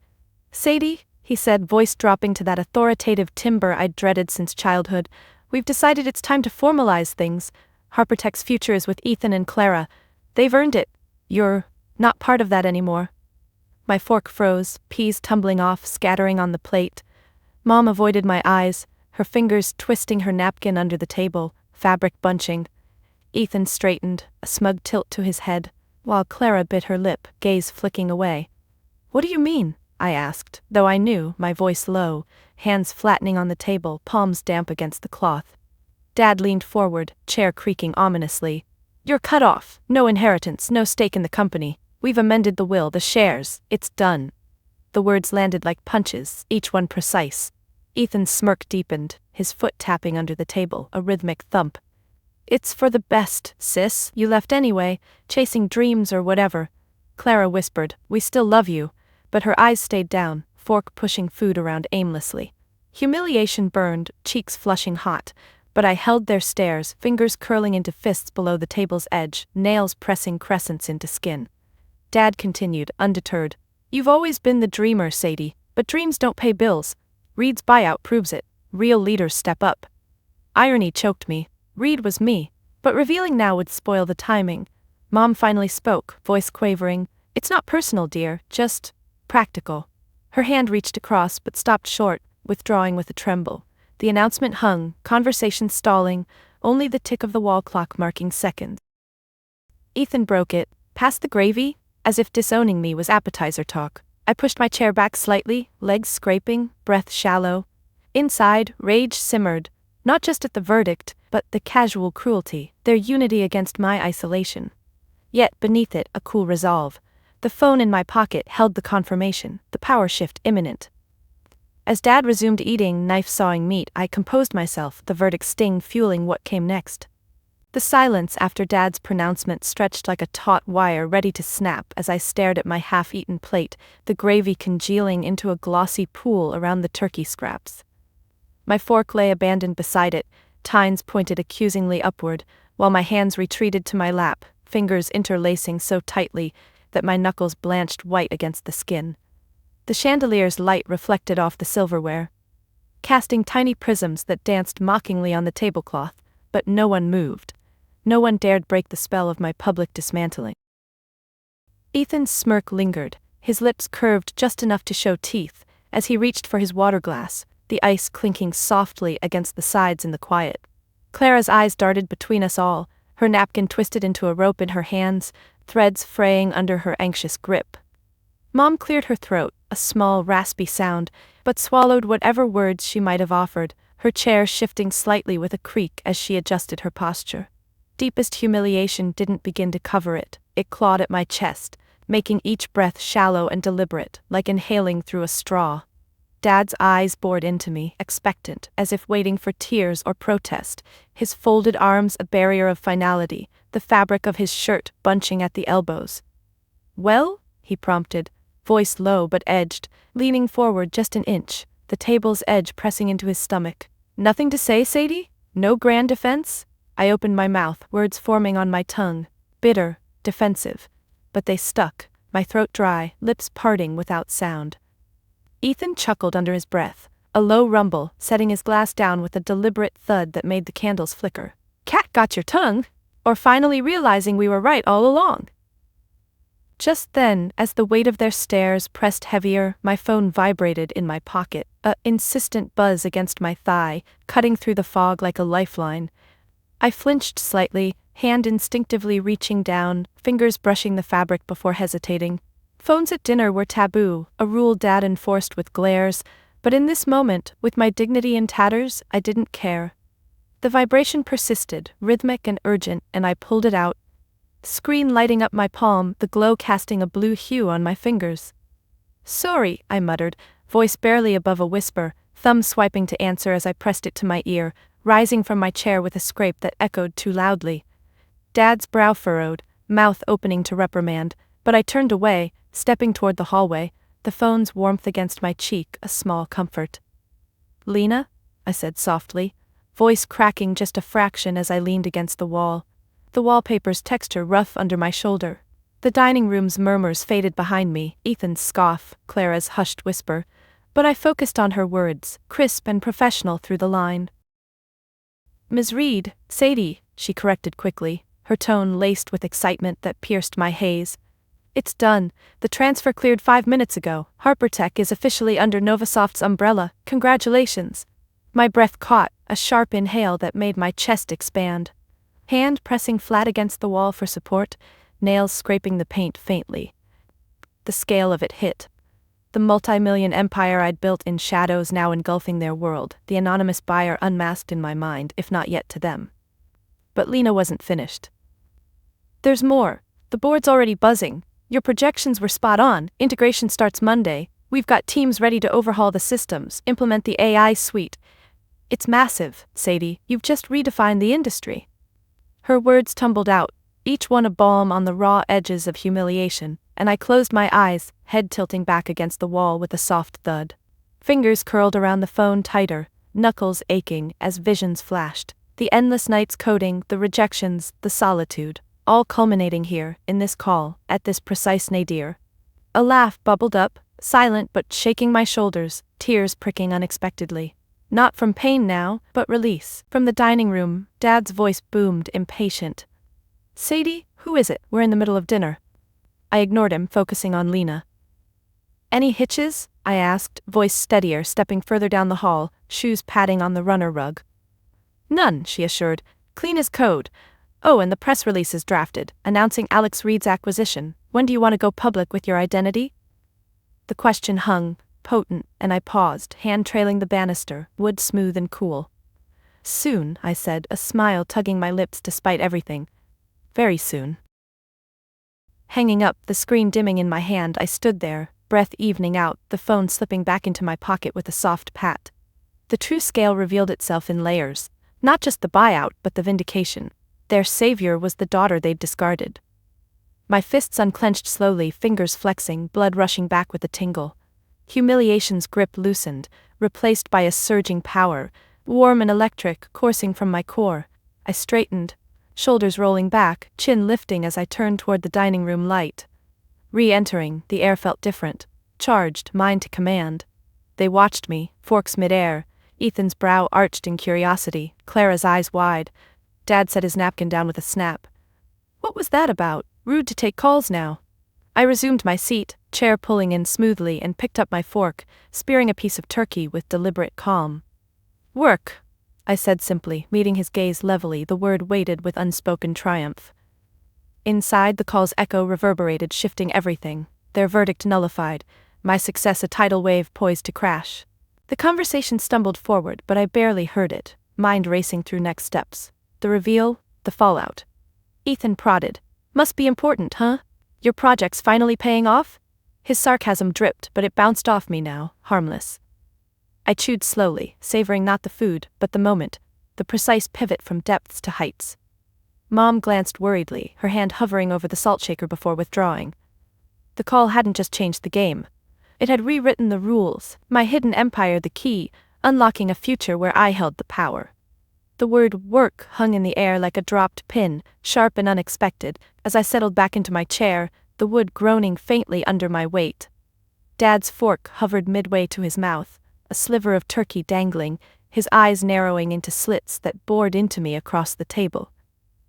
Sadie, he said, voice dropping to that authoritative timbre I'd dreaded since childhood, we've decided it's time to formalize things. Harpertech's future is with Ethan and Clara. They've earned it. You're not part of that anymore. My fork froze, peas tumbling off, scattering on the plate. Mom avoided my eyes, her fingers twisting her napkin under the table, fabric bunching. Ethan straightened, a smug tilt to his head, while Clara bit her lip, gaze flicking away. What do you mean? I asked, though I knew, my voice low, hands flattening on the table, palms damp against the cloth. Dad leaned forward, chair creaking ominously. You're cut off, no inheritance, no stake in the company. We've amended the will, the shares, it's done. The words landed like punches, each one precise. Ethan's smirk deepened, his foot tapping under the table, a rhythmic thump. It's for the best, sis, you left anyway, chasing dreams or whatever. Clara whispered, we still love you, but her eyes stayed down, fork pushing food around aimlessly. Humiliation burned, cheeks flushing hot, but I held their stares, fingers curling into fists below the table's edge, nails pressing crescents into skin. Dad continued, undeterred. You've always been the dreamer, Sadie, but dreams don't pay bills. Reed's buyout proves it. Real leaders step up. Irony choked me. Reed was me, but revealing now would spoil the timing. Mom finally spoke, voice quavering. It's not personal, dear, just practical. Her hand reached across but stopped short, withdrawing with a tremble. The announcement hung, conversation stalling, only the tick of the wall clock marking seconds. Ethan broke it. Pass the gravy? As if disowning me was appetizer talk. I pushed my chair back slightly, legs scraping, breath shallow. Inside, rage simmered, not just at the verdict, but the casual cruelty, their unity against my isolation. Yet beneath it, a cool resolve. The phone in my pocket held the confirmation, the power shift imminent. As Dad resumed eating knife-sawing meat, I composed myself, the verdict's sting fueling what came next. The silence after Dad's pronouncement stretched like a taut wire ready to snap as I stared at my half-eaten plate, the gravy congealing into a glossy pool around the turkey scraps. My fork lay abandoned beside it, tines pointed accusingly upward, while my hands retreated to my lap, fingers interlacing so tightly that my knuckles blanched white against the skin. The chandelier's light reflected off the silverware, casting tiny prisms that danced mockingly on the tablecloth, but no one moved. No one dared break the spell of my public dismantling. Ethan's smirk lingered, his lips curved just enough to show teeth, as he reached for his water glass, the ice clinking softly against the sides in the quiet. Clara's eyes darted between us all, her napkin twisted into a rope in her hands, threads fraying under her anxious grip. Mom cleared her throat, a small, raspy sound, but swallowed whatever words she might have offered, her chair shifting slightly with a creak as she adjusted her posture. Deepest humiliation didn't begin to cover it. It clawed at my chest, making each breath shallow and deliberate, like inhaling through a straw. Dad's eyes bored into me, expectant, as if waiting for tears or protest, his folded arms a barrier of finality, the fabric of his shirt bunching at the elbows. Well? He prompted, voice low but edged, leaning forward just an inch, the table's edge pressing into his stomach. Nothing to say, Sadie? No grand defense? I opened my mouth, words forming on my tongue, bitter, defensive. But they stuck, my throat dry, lips parting without sound. Ethan chuckled under his breath, a low rumble, setting his glass down with a deliberate thud that made the candles flicker. Cat got your tongue? Or finally realizing we were right all along? Just then, as the weight of their stares pressed heavier, my phone vibrated in my pocket, a insistent buzz against my thigh, cutting through the fog like a lifeline. I flinched slightly, hand instinctively reaching down, fingers brushing the fabric before hesitating. Phones at dinner were taboo, a rule Dad enforced with glares, but in this moment, with my dignity in tatters, I didn't care. The vibration persisted, rhythmic and urgent, and I pulled it out. Screen lighting up my palm, the glow casting a blue hue on my fingers. Sorry, I muttered, voice barely above a whisper, thumb swiping to answer as I pressed it to my ear, rising from my chair with a scrape that echoed too loudly. Dad's brow furrowed, mouth opening to reprimand, but I turned away, stepping toward the hallway, the phone's warmth against my cheek a small comfort. "Lena?" I said softly, voice cracking just a fraction as I leaned against the wall. The wallpaper's texture rough under my shoulder. The dining room's murmurs faded behind me, Ethan's scoff, Clara's hushed whisper, but I focused on her words, crisp and professional through the line. "Ms. Reed, Sadie," she corrected quickly, her tone laced with excitement that pierced my haze. "It's done. The transfer cleared 5 minutes ago. HarperTech is officially under Novasoft's umbrella. Congratulations." My breath caught, a sharp inhale that made my chest expand. Hand pressing flat against the wall for support, nails scraping the paint faintly. The scale of it hit. The multimillion empire I'd built in shadows now engulfing their world, the anonymous buyer unmasked in my mind, if not yet to them. But Lena wasn't finished. "There's more. The board's already buzzing. Your projections were spot on. Integration starts Monday. We've got teams ready to overhaul the systems, implement the AI suite. It's massive, Sadie. You've just redefined the industry." Her words tumbled out, each one a balm on the raw edges of humiliation, and I closed my eyes, head tilting back against the wall with a soft thud. Fingers curled around the phone tighter, knuckles aching as visions flashed. The endless nights coding, the rejections, the solitude, all culminating here, in this call, at this precise nadir. A laugh bubbled up, silent but shaking my shoulders, tears pricking unexpectedly. Not from pain now, but release. From the dining room, Dad's voice boomed, impatient. "Sadie, who is it? We're in the middle of dinner." I ignored him, focusing on Lena. "Any hitches?" I asked, voice steadier, stepping further down the hall, shoes padding on the runner rug. "None," she assured. "Clean as code. Oh, and the press release is drafted, announcing Alex Reed's acquisition. When do you want to go public with your identity?" The question hung, potent, and I paused, hand trailing the banister, wood smooth and cool. "Soon," I said, a smile tugging my lips despite everything. "Very soon." Hanging up, the screen dimming in my hand, I stood there, breath evening out, the phone slipping back into my pocket with a soft pat. The true scale revealed itself in layers, not just the buyout but the vindication. Their savior was the daughter they'd discarded. My fists unclenched slowly, fingers flexing, blood rushing back with a tingle. Humiliation's grip loosened, replaced by a surging power, warm and electric, coursing from my core. I straightened, shoulders rolling back, chin lifting as I turned toward the dining room light. Re-entering, the air felt different, charged, mine to command. They watched me, forks mid-air, Ethan's brow arched in curiosity, Clara's eyes wide. Dad set his napkin down with a snap. "What was that about? Rude to take calls now." I resumed my seat, chair pulling in smoothly, and picked up my fork, spearing a piece of turkey with deliberate calm. "Work," I said simply, meeting his gaze levelly, the word weighted with unspoken triumph. Inside, the call's echo reverberated, shifting everything, their verdict nullified, my success a tidal wave poised to crash. The conversation stumbled forward, but I barely heard it, mind racing through next steps. The reveal, the fallout. Ethan prodded. "Must be important, huh? Your project's finally paying off?" His sarcasm dripped, but it bounced off me now, harmless. I chewed slowly, savoring not the food, but the moment, the precise pivot from depths to heights. Mom glanced worriedly, her hand hovering over the salt shaker before withdrawing. The call hadn't just changed the game. It had rewritten the rules, my hidden empire the key, unlocking a future where I held the power. The word work hung in the air like a dropped pin, sharp and unexpected, as I settled back into my chair, the wood groaning faintly under my weight. Dad's fork hovered midway to his mouth, a sliver of turkey dangling, his eyes narrowing into slits that bored into me across the table.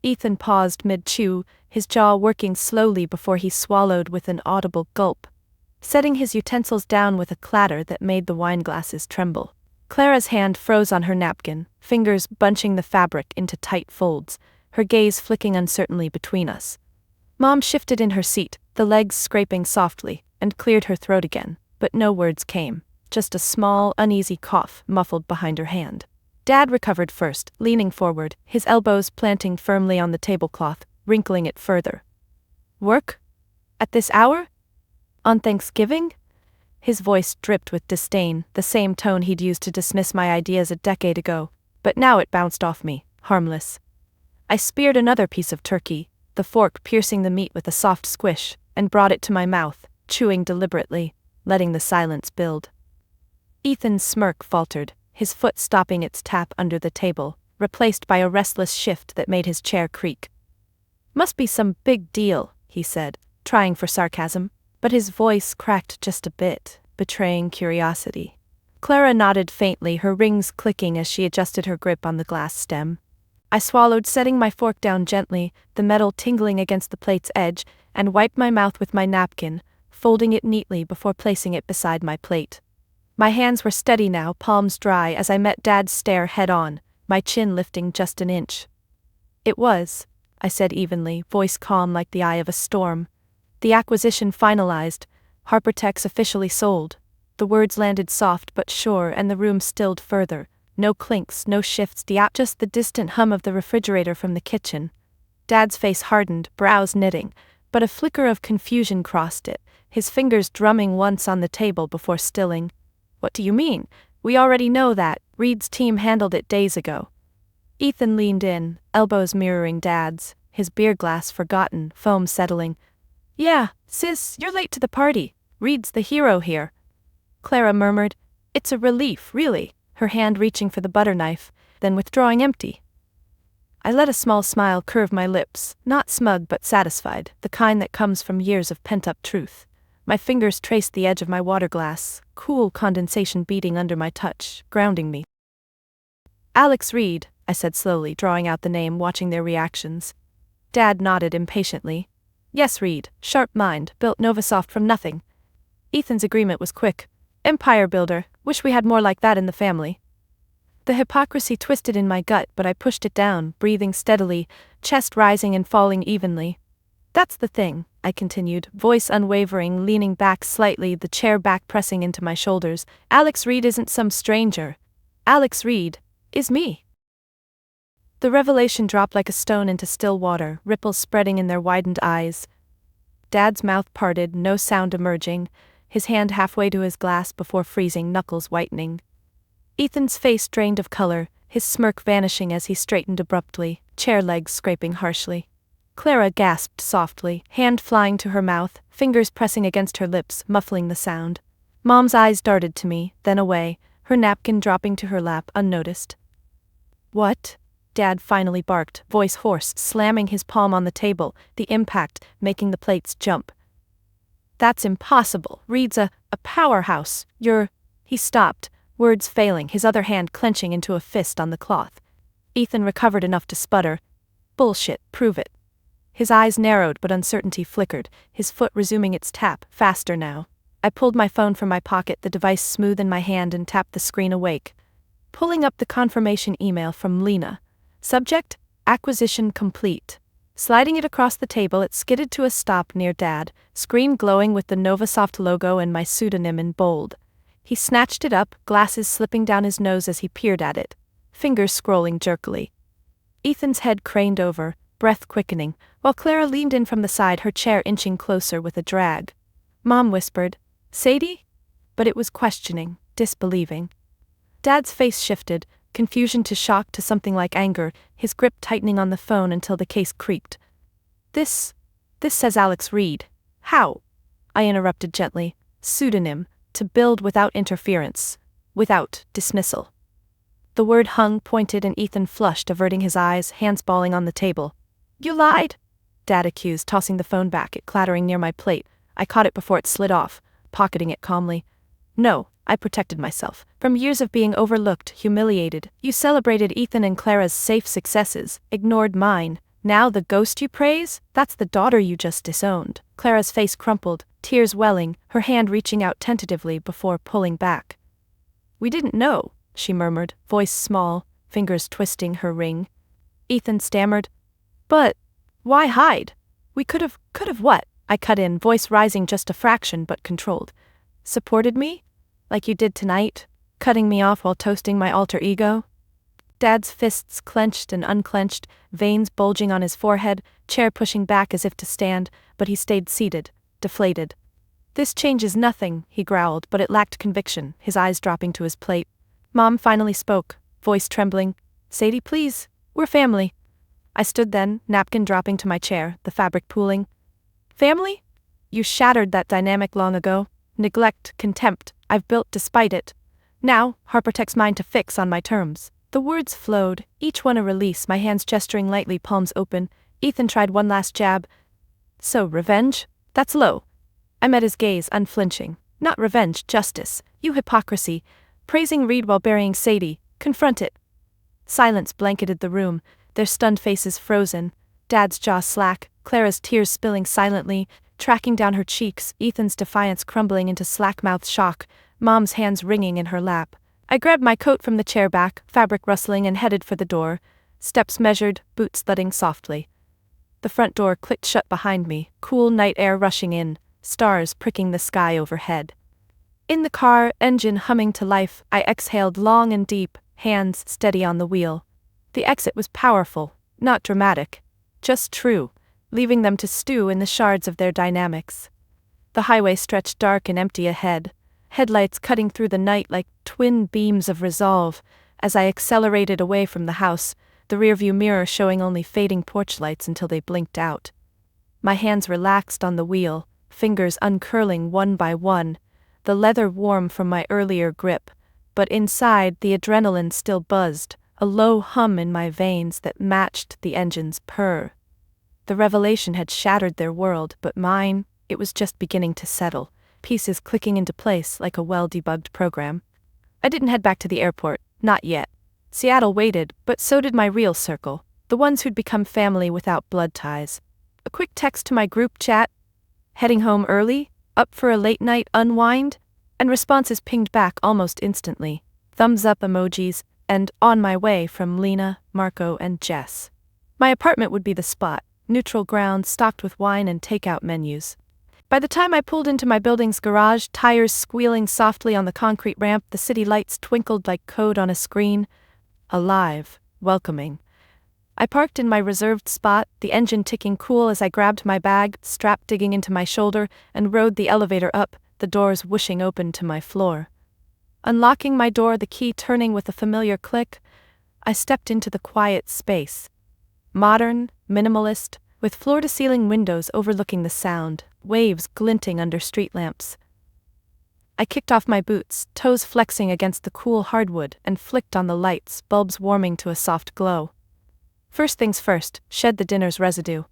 Ethan paused mid-chew, his jaw working slowly before he swallowed with an audible gulp, setting his utensils down with a clatter that made the wineglasses tremble. Clara's hand froze on her napkin, fingers bunching the fabric into tight folds, her gaze flicking uncertainly between us. Mom shifted in her seat, the legs scraping softly, and cleared her throat again, but no words came, just a small, uneasy cough muffled behind her hand. Dad recovered first, leaning forward, his elbows planting firmly on the tablecloth, wrinkling it further. "Work? At this hour? On Thanksgiving?" His voice dripped with disdain, the same tone he'd used to dismiss my ideas a decade ago, but now it bounced off me, harmless. I speared another piece of turkey, the fork piercing the meat with a soft squish, and brought it to my mouth, chewing deliberately, letting the silence build. Ethan's smirk faltered, his foot stopping its tap under the table, replaced by a restless shift that made his chair creak. "Must be some big deal," he said, trying for sarcasm, but his voice cracked just a bit, betraying curiosity. Clara nodded faintly, her rings clicking as she adjusted her grip on the glass stem. I swallowed, setting my fork down gently, the metal tingling against the plate's edge, and wiped my mouth with my napkin, folding it neatly before placing it beside my plate. My hands were steady now, palms dry, as I met Dad's stare head-on, my chin lifting just an inch. "It was," I said evenly, voice calm like the eye of a storm. "The acquisition finalized, Harpertech's officially sold." The words landed soft but sure, and the room stilled further. No clinks, no shifts, just the distant hum of the refrigerator from the kitchen. Dad's face hardened, brows knitting, but a flicker of confusion crossed it, his fingers drumming once on the table before stilling. "What do you mean? We already know that. Reed's team handled it days ago." Ethan leaned in, elbows mirroring Dad's, his beer glass forgotten, foam settling. "Yeah, sis, you're late to the party. Reed's the hero here." Clara murmured, "It's a relief, really," her hand reaching for the butter knife, then withdrawing empty. I let a small smile curve my lips, not smug but satisfied, the kind that comes from years of pent-up truth. My fingers traced the edge of my water glass, cool condensation beating under my touch, grounding me. "Alex Reed," I said slowly, drawing out the name, watching their reactions. Dad nodded impatiently. "Yes, Reed, sharp mind, built Novasoft from nothing." Ethan's agreement was quick. "Empire builder, wish we had more like that in the family." The hypocrisy twisted in my gut, but I pushed it down, breathing steadily, chest rising and falling evenly. "That's the thing," I continued, voice unwavering, leaning back slightly, the chair back pressing into my shoulders. "Alex Reed isn't some stranger. Alex Reed is me." The revelation dropped like a stone into still water, ripples spreading in their widened eyes. Dad's mouth parted, no sound emerging, his hand halfway to his glass before freezing, knuckles whitening. Ethan's face drained of color, his smirk vanishing as he straightened abruptly, chair legs scraping harshly. Clara gasped softly, hand flying to her mouth, fingers pressing against her lips, muffling the sound. Mom's eyes darted to me, then away, her napkin dropping to her lap unnoticed. "What?" Dad finally barked, voice hoarse, slamming his palm on the table, the impact making the plates jump. "That's impossible. Reed's a powerhouse. He stopped, words failing, his other hand clenching into a fist on the cloth. Ethan recovered enough to sputter. "Bullshit, prove it." His eyes narrowed but uncertainty flickered, his foot resuming its tap, faster now. I pulled my phone from my pocket, the device smooth in my hand, and tapped the screen awake. Pulling up the confirmation email from Lena. Subject, acquisition complete. Sliding it across the table, it skidded to a stop near Dad, screen glowing with the Novasoft logo and my pseudonym in bold. He snatched it up, glasses slipping down his nose as he peered at it, fingers scrolling jerkily. Ethan's head craned over, breath quickening, while Clara leaned in from the side, her chair inching closer with a drag. Mom whispered, "Sadie?" But it was questioning, disbelieving. Dad's face shifted, confusion to shock to something like anger, his grip tightening on the phone until the case creaked. This says Alex Reed. How?" I interrupted gently. "Pseudonym, to build without interference, without dismissal." The word hung pointed and Ethan flushed, averting his eyes, hands balling on the table. "You lied?" Dad accused, tossing the phone back, it clattering near my plate. I caught it before it slid off, pocketing it calmly. "No, I protected myself. From years of being overlooked, humiliated, you celebrated Ethan and Clara's safe successes, ignored mine. Now the ghost you praise? That's the daughter you just disowned." Clara's face crumpled, tears welling, her hand reaching out tentatively before pulling back. "We didn't know," she murmured, voice small, fingers twisting her ring. Ethan stammered, "But why hide? We could have what?" I cut in, voice rising just a fraction but controlled. "Supported me? Like you did tonight, cutting me off while toasting my alter ego?" Dad's fists clenched and unclenched, veins bulging on his forehead, chair pushing back as if to stand, but he stayed seated, deflated. "This changes nothing," he growled, but it lacked conviction, his eyes dropping to his plate. Mom finally spoke, voice trembling. "Sadie, please. We're family." I stood then, napkin dropping to my chair, the fabric pooling. "Family? You shattered that dynamic long ago. Neglect, contempt, I've built despite it. Now, Harpertech's mine to fix on my terms." The words flowed, each one a release, my hands gesturing lightly, palms open. Ethan tried one last jab. "So, revenge? That's low." I met his gaze, unflinching. "Not revenge, justice. You hypocrisy. Praising Reed while burying Sadie. Confront it." Silence blanketed the room, their stunned faces frozen. Dad's jaw slack, Clara's tears spilling silently, tracking down her cheeks, Ethan's defiance crumbling into slack-mouthed shock, Mom's hands wringing in her lap. I grabbed my coat from the chair back, fabric rustling, and headed for the door. Steps measured, boots thudding softly. The front door clicked shut behind me, cool night air rushing in, stars pricking the sky overhead. In the car, engine humming to life, I exhaled long and deep, hands steady on the wheel. The exit was powerful, not dramatic, just true, leaving them to stew in the shards of their dynamics. The highway stretched dark and empty ahead, headlights cutting through the night like twin beams of resolve. As I accelerated away from the house, the rearview mirror showing only fading porch lights until they blinked out. My hands relaxed on the wheel, fingers uncurling one by one, the leather warm from my earlier grip, but inside the adrenaline still buzzed, a low hum in my veins that matched the engine's purr. The revelation had shattered their world, but mine, it was just beginning to settle, pieces clicking into place like a well-debugged program. I didn't head back to the airport, not yet. Seattle waited, but so did my real circle, the ones who'd become family without blood ties. A quick text to my group chat, "Heading home early? Up for a late-night unwind?" And responses pinged back almost instantly. Thumbs-up emojis, and "on my way" from Lena, Marco, and Jess. My apartment would be the spot, neutral ground stocked with wine and takeout menus. By the time I pulled into my building's garage, tires squealing softly on the concrete ramp, the city lights twinkled like code on a screen. Alive, welcoming. I parked in my reserved spot, the engine ticking cool as I grabbed my bag, strap digging into my shoulder, and rode the elevator up, the doors whooshing open to my floor. Unlocking my door, the key turning with a familiar click, I stepped into the quiet space. Modern, minimalist, with floor-to-ceiling windows overlooking the sound, waves glinting under street lamps. I kicked off my boots, toes flexing against the cool hardwood, and flicked on the lights, bulbs warming to a soft glow. First things first, shed the dinner's residue.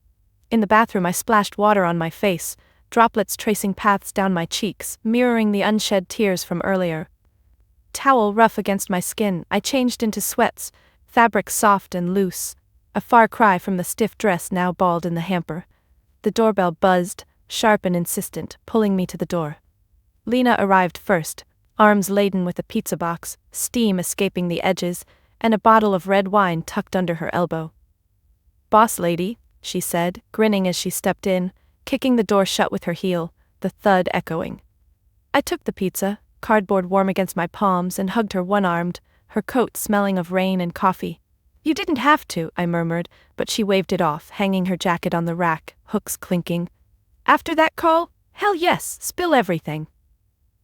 In the bathroom I splashed water on my face, droplets tracing paths down my cheeks, mirroring the unshed tears from earlier. Towel rough against my skin, I changed into sweats, fabric soft and loose, a far cry from the stiff dress now balled in the hamper. The doorbell buzzed, sharp and insistent, pulling me to the door. Lena arrived first, arms laden with a pizza box, steam escaping the edges, and a bottle of red wine tucked under her elbow. "Boss lady," she said, grinning as she stepped in, kicking the door shut with her heel, the thud echoing. I took the pizza, cardboard warm against my palms, and hugged her one-armed, her coat smelling of rain and coffee. "You didn't have to," I murmured, but she waved it off, hanging her jacket on the rack, hooks clinking. "After that call? Hell yes, spill everything."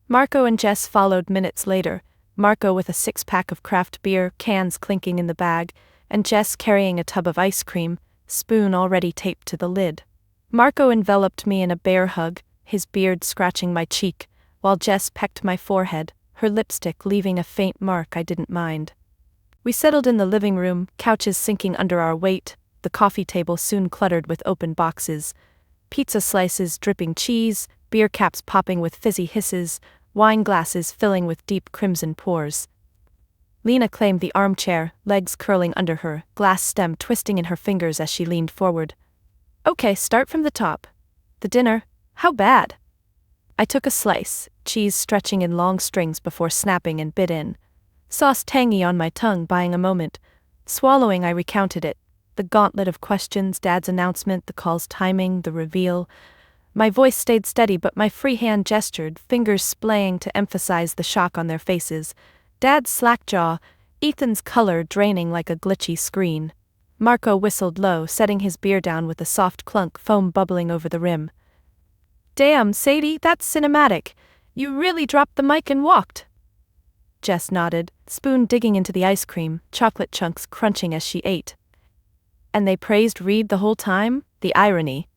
Marco and Jess followed minutes later, Marco with a six-pack of craft beer, cans clinking in the bag, and Jess carrying a tub of ice cream, spoon already taped to the lid. Marco enveloped me in a bear hug, his beard scratching my cheek, while Jess pecked my forehead, her lipstick leaving a faint mark I didn't mind. We settled in the living room, couches sinking under our weight, the coffee table soon cluttered with open boxes, pizza slices dripping cheese, beer caps popping with fizzy hisses, wine glasses filling with deep crimson pours. Lena claimed the armchair, legs curling under her, glass stem twisting in her fingers as she leaned forward. "Okay, start from the top. The dinner, how bad?" I took a slice, cheese stretching in long strings before snapping and bit in. Sauce tangy on my tongue, buying a moment. Swallowing, I recounted it. The gauntlet of questions, Dad's announcement, the call's timing, the reveal. My voice stayed steady, but my free hand gestured, fingers splaying to emphasize the shock on their faces. Dad's slack jaw, Ethan's color draining like a glitchy screen. Marco whistled low, setting his beer down with a soft clunk, foam bubbling over the rim. Damn, Sadie, that's cinematic. You really dropped the mic and walked. Jess nodded, spoon digging into the ice cream, chocolate chunks crunching as she ate. And they praised Reed the whole time? The irony.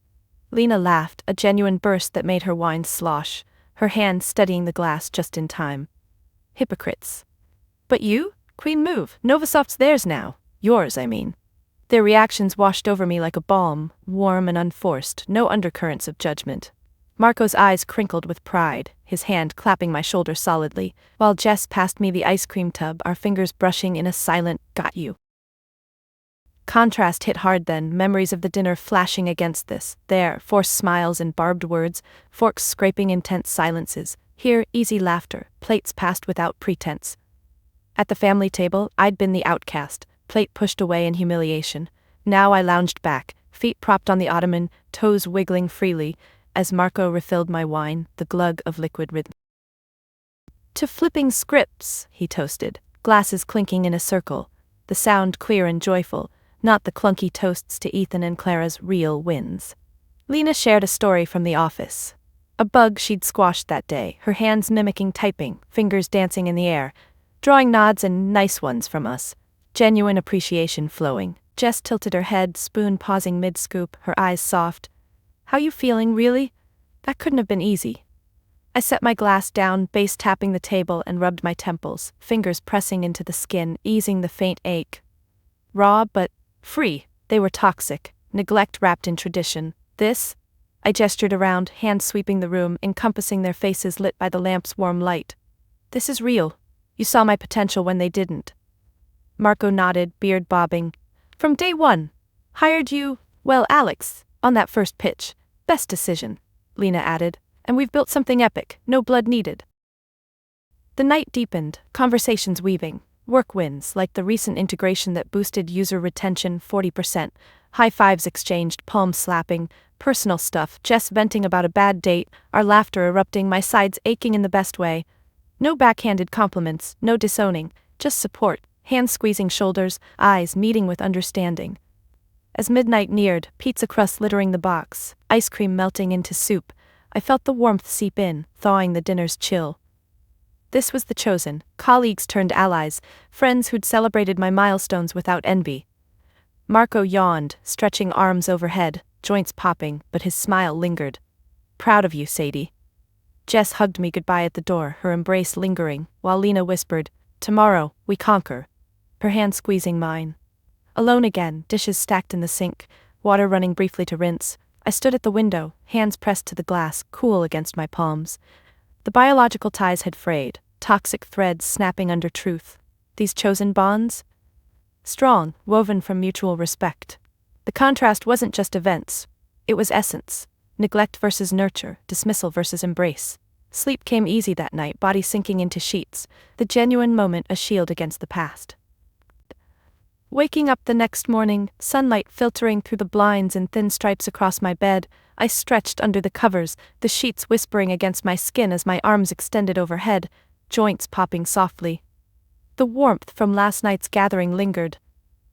Lena laughed, a genuine burst that made her wine slosh, her hand steadying the glass just in time. Hypocrites. But you? Queen move. Novosoft's theirs now. Yours, I mean. Their reactions washed over me like a balm, warm and unforced, no undercurrents of judgment. Marco's eyes crinkled with pride, his hand clapping my shoulder solidly, while Jess passed me the ice cream tub, our fingers brushing in a silent, got you. Contrast hit hard then, memories of the dinner flashing against this, there, forced smiles and barbed words, forks scraping intense silences, here, easy laughter, plates passed without pretense. At the family table, I'd been the outcast, plate pushed away in humiliation. Now I lounged back, feet propped on the ottoman, toes wiggling freely, as Marco refilled my wine, the glug of liquid rhythm. To flipping scripts, he toasted, glasses clinking in a circle, the sound clear and joyful, not the clunky toasts to Ethan and Clara's real wins. Lena shared a story from the office. A bug she'd squashed that day, her hands mimicking typing, fingers dancing in the air, drawing nods and nice ones from us. Genuine appreciation flowing. Jess tilted her head, spoon pausing mid-scoop, her eyes soft. How you feeling, really? That couldn't have been easy. I set my glass down, base tapping the table and rubbed my temples, fingers pressing into the skin, easing the faint ache. Raw, but free. They were toxic, neglect wrapped in tradition. This? I gestured around, hands sweeping the room, encompassing their faces lit by the lamp's warm light. This is real. You saw my potential when they didn't. Marco nodded, beard bobbing. From day one. Hired you, well, Alex, on that first pitch. Best decision, Lena added, and we've built something epic, no blood needed. The night deepened, conversations weaving. Work wins, like the recent integration that boosted user retention 40%, high fives exchanged, palms slapping, personal stuff, Jess venting about a bad date, our laughter erupting, my sides aching in the best way. No backhanded compliments, no disowning, just support, hands squeezing shoulders, eyes meeting with understanding. As midnight neared, pizza crust littering the box, ice cream melting into soup, I felt the warmth seep in, thawing the dinner's chill. This was the chosen, colleagues turned allies, friends who'd celebrated my milestones without envy. Marco yawned, stretching arms overhead, joints popping, but his smile lingered. Proud of you, Sadie. Jess hugged me goodbye at the door, her embrace lingering, while Lena whispered, Tomorrow, we conquer. Her hand squeezing mine. Alone again, dishes stacked in the sink, water running briefly to rinse. I stood at the window, hands pressed to the glass, cool against my palms. The biological ties had frayed, toxic threads snapping under truth. These chosen bonds? Strong, woven from mutual respect. The contrast wasn't just events. It was essence. Neglect versus nurture, dismissal versus embrace. Sleep came easy that night, body sinking into sheets, the genuine moment a shield against the past. Waking up the next morning, sunlight filtering through the blinds in thin stripes across my bed, I stretched under the covers, the sheets whispering against my skin as my arms extended overhead, joints popping softly. The warmth from last night's gathering lingered.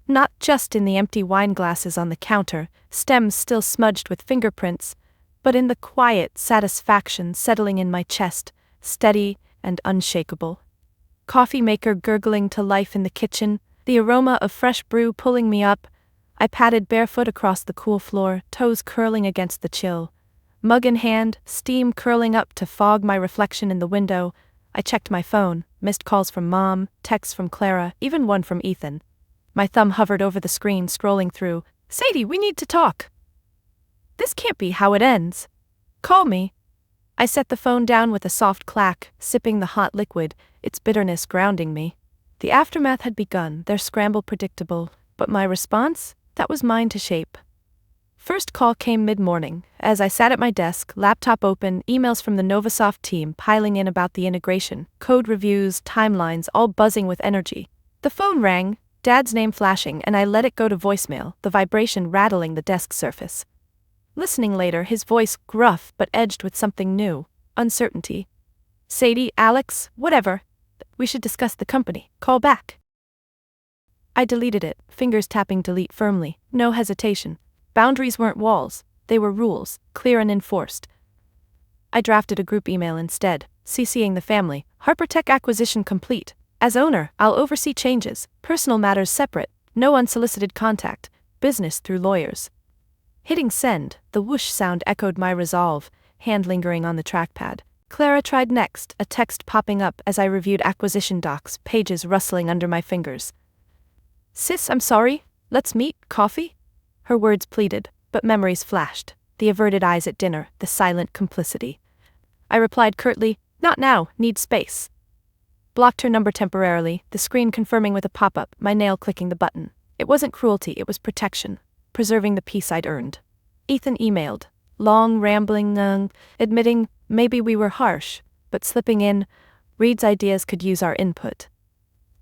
Not just in the empty wine glasses on the counter, stems still smudged with fingerprints, but in the quiet satisfaction settling in my chest, steady and unshakable. Coffee maker gurgling to life in the kitchen, the aroma of fresh brew pulling me up. I padded barefoot across the cool floor, toes curling against the chill. Mug in hand, steam curling up to fog my reflection in the window. I checked my phone, missed calls from Mom, texts from Clara, even one from Ethan. My thumb hovered over the screen, scrolling through. Sadie, we need to talk. This can't be how it ends. Call me. I set the phone down with a soft clack, sipping the hot liquid, its bitterness grounding me. The aftermath had begun, their scramble predictable, but my response? That was mine to shape. First call came mid-morning, as I sat at my desk, laptop open, emails from the Novosoft team piling in about the integration, code reviews, timelines, all buzzing with energy. The phone rang, Dad's name flashing, and I let it go to voicemail, the vibration rattling the desk surface. Listening later, his voice gruff but edged with something new, uncertainty. Sadie, Alex, whatever. We should discuss the company. Call back. I deleted it, fingers tapping delete firmly, no hesitation. Boundaries weren't walls, they were rules, clear and enforced. I drafted a group email instead, CCing the family. HarperTech acquisition complete. As owner, I'll oversee changes, personal matters separate, no unsolicited contact, business through lawyers. Hitting send, the whoosh sound echoed my resolve, hand lingering on the trackpad. Clara tried next, a text popping up as I reviewed acquisition docs, pages rustling under my fingers. Sis, I'm sorry, let's meet, coffee? Her words pleaded, but memories flashed, the averted eyes at dinner, the silent complicity. I replied curtly, not now, need space. Blocked her number temporarily, the screen confirming with a pop-up, my nail clicking the button. It wasn't cruelty, it was protection, preserving the peace I'd earned. Ethan emailed, long, rambling, admitting maybe we were harsh, but slipping in, Reed's ideas could use our input.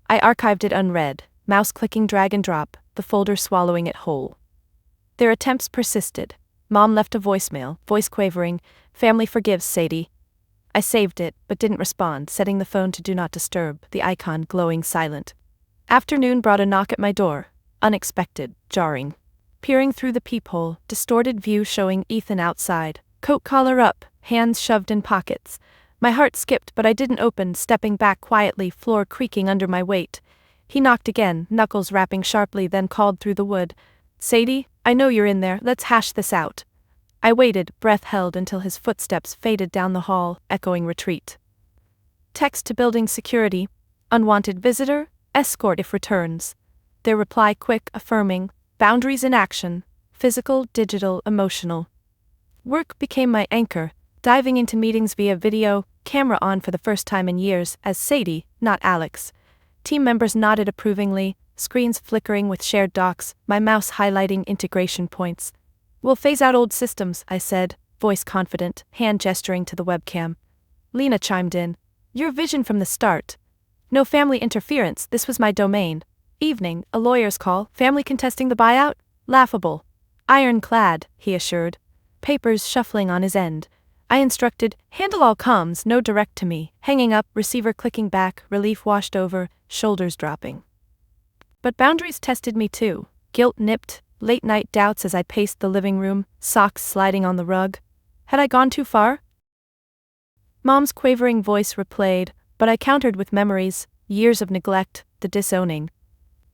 I archived it unread, mouse clicking drag and drop, the folder swallowing it whole. Their attempts persisted. Mom left a voicemail, voice quavering, family forgives Sadie. I saved it, but didn't respond, setting the phone to do not disturb, the icon glowing silent. Afternoon brought a knock at my door, unexpected, jarring. Peering through the peephole, distorted view showing Ethan outside, coat collar up, hands shoved in pockets. My heart skipped, but I didn't open, stepping back quietly, floor creaking under my weight. He knocked again, knuckles rapping sharply, then called through the wood. Sadie, I know you're in there, let's hash this out. I waited, breath held until his footsteps faded down the hall, echoing retreat. Text to building security, unwanted visitor, escort if returns. Their reply quick, affirming, boundaries in action, physical, digital, emotional. Work became my anchor, diving into meetings via video, camera on for the first time in years, as Sadie, not Alex. Team members nodded approvingly, screens flickering with shared docs, my mouse highlighting integration points. We'll phase out old systems, I said, voice confident, hand gesturing to the webcam. Lena chimed in. Your vision from the start. No family interference, this was my domain. Evening, a lawyer's call, family contesting the buyout? Laughable. Ironclad, he assured. Papers shuffling on his end. I instructed, handle all comms, no direct to me. Hanging up, receiver clicking back, relief washed over, shoulders dropping. But boundaries tested me too. Guilt nipped, late-night doubts as I paced the living room, socks sliding on the rug. Had I gone too far? Mom's quavering voice replayed, but I countered with memories, years of neglect, the disowning.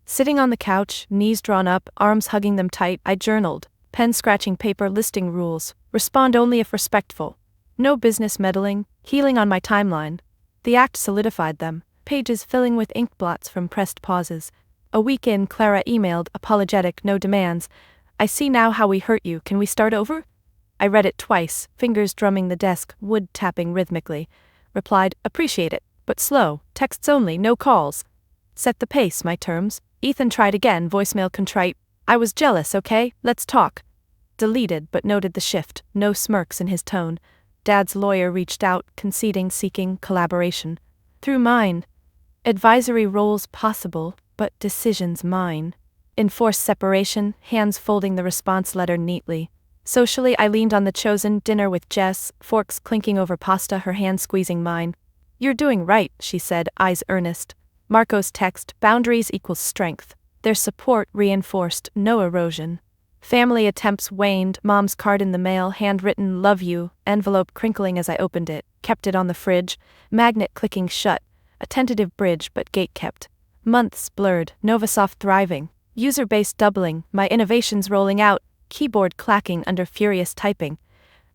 Sitting on the couch, knees drawn up, arms hugging them tight, I journaled, pen scratching paper listing rules, respond only if respectful. No business meddling, healing on my timeline. The act solidified them, pages filling with ink blots from pressed pauses. A week in, Clara emailed, apologetic, no demands. I see now how we hurt you, can we start over? I read it twice, fingers drumming the desk, wood tapping rhythmically. Replied, appreciate it, but slow, texts only, no calls. Set the pace, my terms. Ethan tried again, voicemail contrite. I was jealous, okay, let's talk. Deleted, but noted the shift, no smirks in his tone. Dad's lawyer reached out, conceding, seeking collaboration. Through mine. Advisory roles possible, but decisions mine. Enforced separation, hands folding the response letter neatly. Socially, I leaned on the chosen dinner with Jess, forks clinking over pasta, her hand squeezing mine. You're doing right, she said, eyes earnest. Marco's text, boundaries equals strength. Their support reinforced, no erosion. Family attempts waned, Mom's card in the mail, handwritten, love you, envelope crinkling as I opened it, kept it on the fridge, magnet clicking shut, a tentative bridge but gate kept. Months blurred, Novasoft thriving, user base doubling, my innovations rolling out, keyboard clacking under furious typing.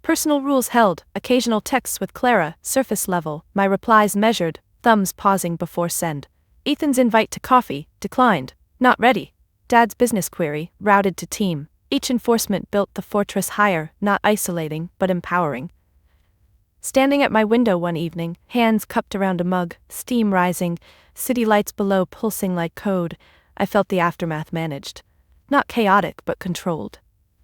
Personal rules held, occasional texts with Clara, surface level, my replies measured, thumbs pausing before send. Ethan's invite to coffee, declined, not ready. Dad's business query, routed to team. Each enforcement built the fortress higher, not isolating, but empowering. Standing at my window one evening, hands cupped around a mug, steam rising, city lights below pulsing like code, I felt the aftermath managed. Not chaotic, but controlled.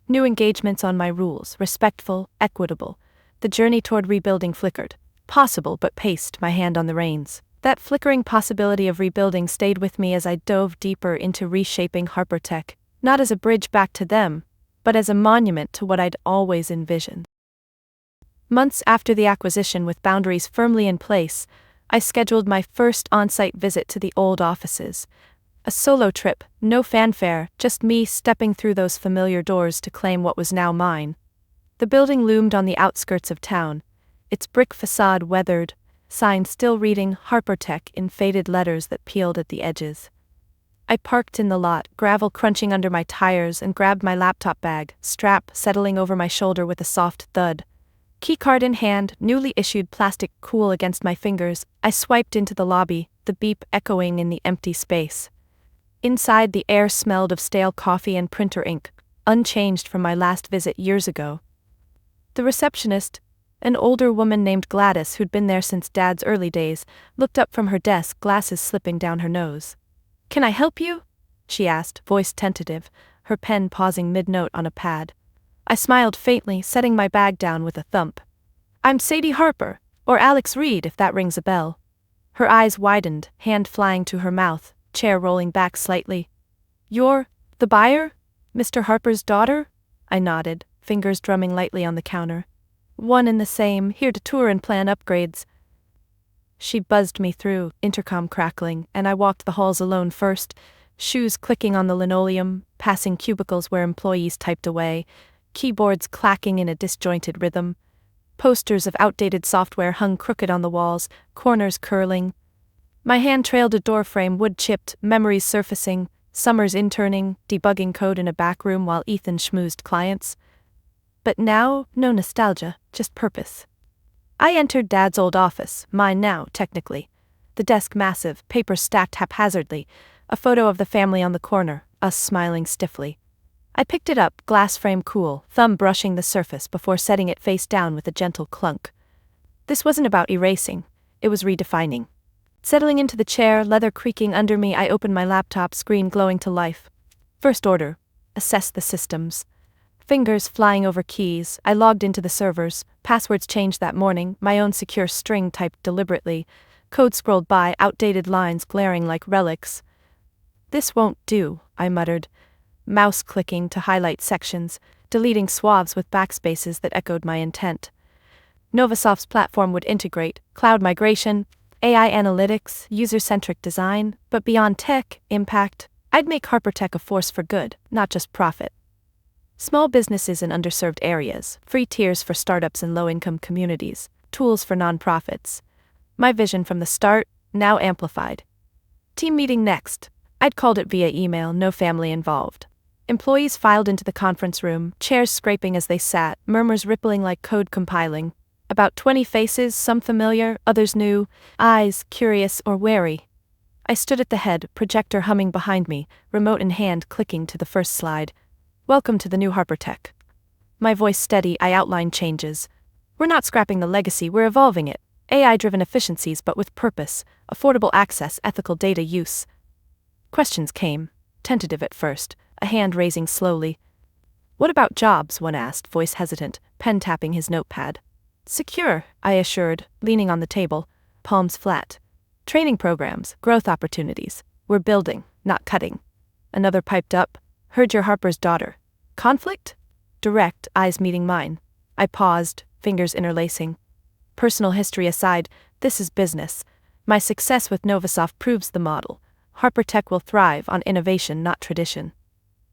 New engagements on my rules, respectful, equitable. The journey toward rebuilding flickered. Possible, but paced, my hand on the reins. That flickering possibility of rebuilding stayed with me as I dove deeper into reshaping HarperTech, not as a bridge back to them, but as a monument to what I'd always envisioned. Months after the acquisition, with boundaries firmly in place, I scheduled my first on-site visit to the old offices. A solo trip, no fanfare, just me stepping through those familiar doors to claim what was now mine. The building loomed on the outskirts of town, its brick facade weathered, sign still reading HarperTech in faded letters that peeled at the edges. I parked in the lot, gravel crunching under my tires, and grabbed my laptop bag, strap settling over my shoulder with a soft thud. Keycard in hand, newly issued plastic cool against my fingers, I swiped into the lobby, the beep echoing in the empty space. Inside, the air smelled of stale coffee and printer ink, unchanged from my last visit years ago. The receptionist, an older woman named Gladys who'd been there since Dad's early days, looked up from her desk, glasses slipping down her nose. "Can I help you?" she asked, voice tentative, her pen pausing mid-note on a pad. I smiled faintly, setting my bag down with a thump. "I'm Sadie Harper, or Alex Reed if that rings a bell." Her eyes widened, hand flying to her mouth, chair rolling back slightly. "You're the buyer? Mr. Harper's daughter?" I nodded, fingers drumming lightly on the counter. "One and the same, here to tour and plan upgrades." She buzzed me through, intercom crackling, and I walked the halls alone first, shoes clicking on the linoleum, passing cubicles where employees typed away, keyboards clacking in a disjointed rhythm. Posters of outdated software hung crooked on the walls, corners curling. My hand trailed a doorframe, wood chipped, memories surfacing, summers interning, debugging code in a back room while Ethan schmoozed clients. But now, no nostalgia, just purpose. I entered Dad's old office, mine now, technically. The desk massive, papers stacked haphazardly, a photo of the family on the corner, us smiling stiffly. I picked it up, glass frame cool, thumb brushing the surface before setting it face down with a gentle clunk. This wasn't about erasing, it was redefining. Settling into the chair, leather creaking under me, I opened my laptop, screen glowing to life. First order, assess the systems. Fingers flying over keys, I logged into the servers, passwords changed that morning, my own secure string typed deliberately, code scrolled by, outdated lines glaring like relics. "This won't do," I muttered, mouse clicking to highlight sections, deleting swaths with backspaces that echoed my intent. Novasoft's platform would integrate cloud migration, AI analytics, user-centric design, but beyond tech, impact, I'd make HarperTech a force for good, not just profit. Small businesses in underserved areas, free tiers for startups and low-income communities, tools for nonprofits. My vision from the start, now amplified. Team meeting next. I'd called it via email, no family involved. Employees filed into the conference room, chairs scraping as they sat, murmurs rippling like code compiling. About 20 faces, some familiar, others new, eyes curious or wary. I stood at the head, projector humming behind me, remote in hand clicking to the first slide. "Welcome to the new HarperTech." My voice steady, I outlined changes. "We're not scrapping the legacy, we're evolving it. AI-driven efficiencies but with purpose, affordable access, ethical data use." Questions came, tentative at first, a hand raising slowly. "What about jobs?" one asked, voice hesitant, pen tapping his notepad. "Secure," I assured, leaning on the table, palms flat. "Training programs, growth opportunities. We're building, not cutting." Another piped up. "Heard you're Harper's daughter. Conflict?" Direct, eyes meeting mine. I paused, fingers interlacing. Personal history aside, this is business. My success with Novasoft proves the model. HarperTech will thrive on innovation, not tradition.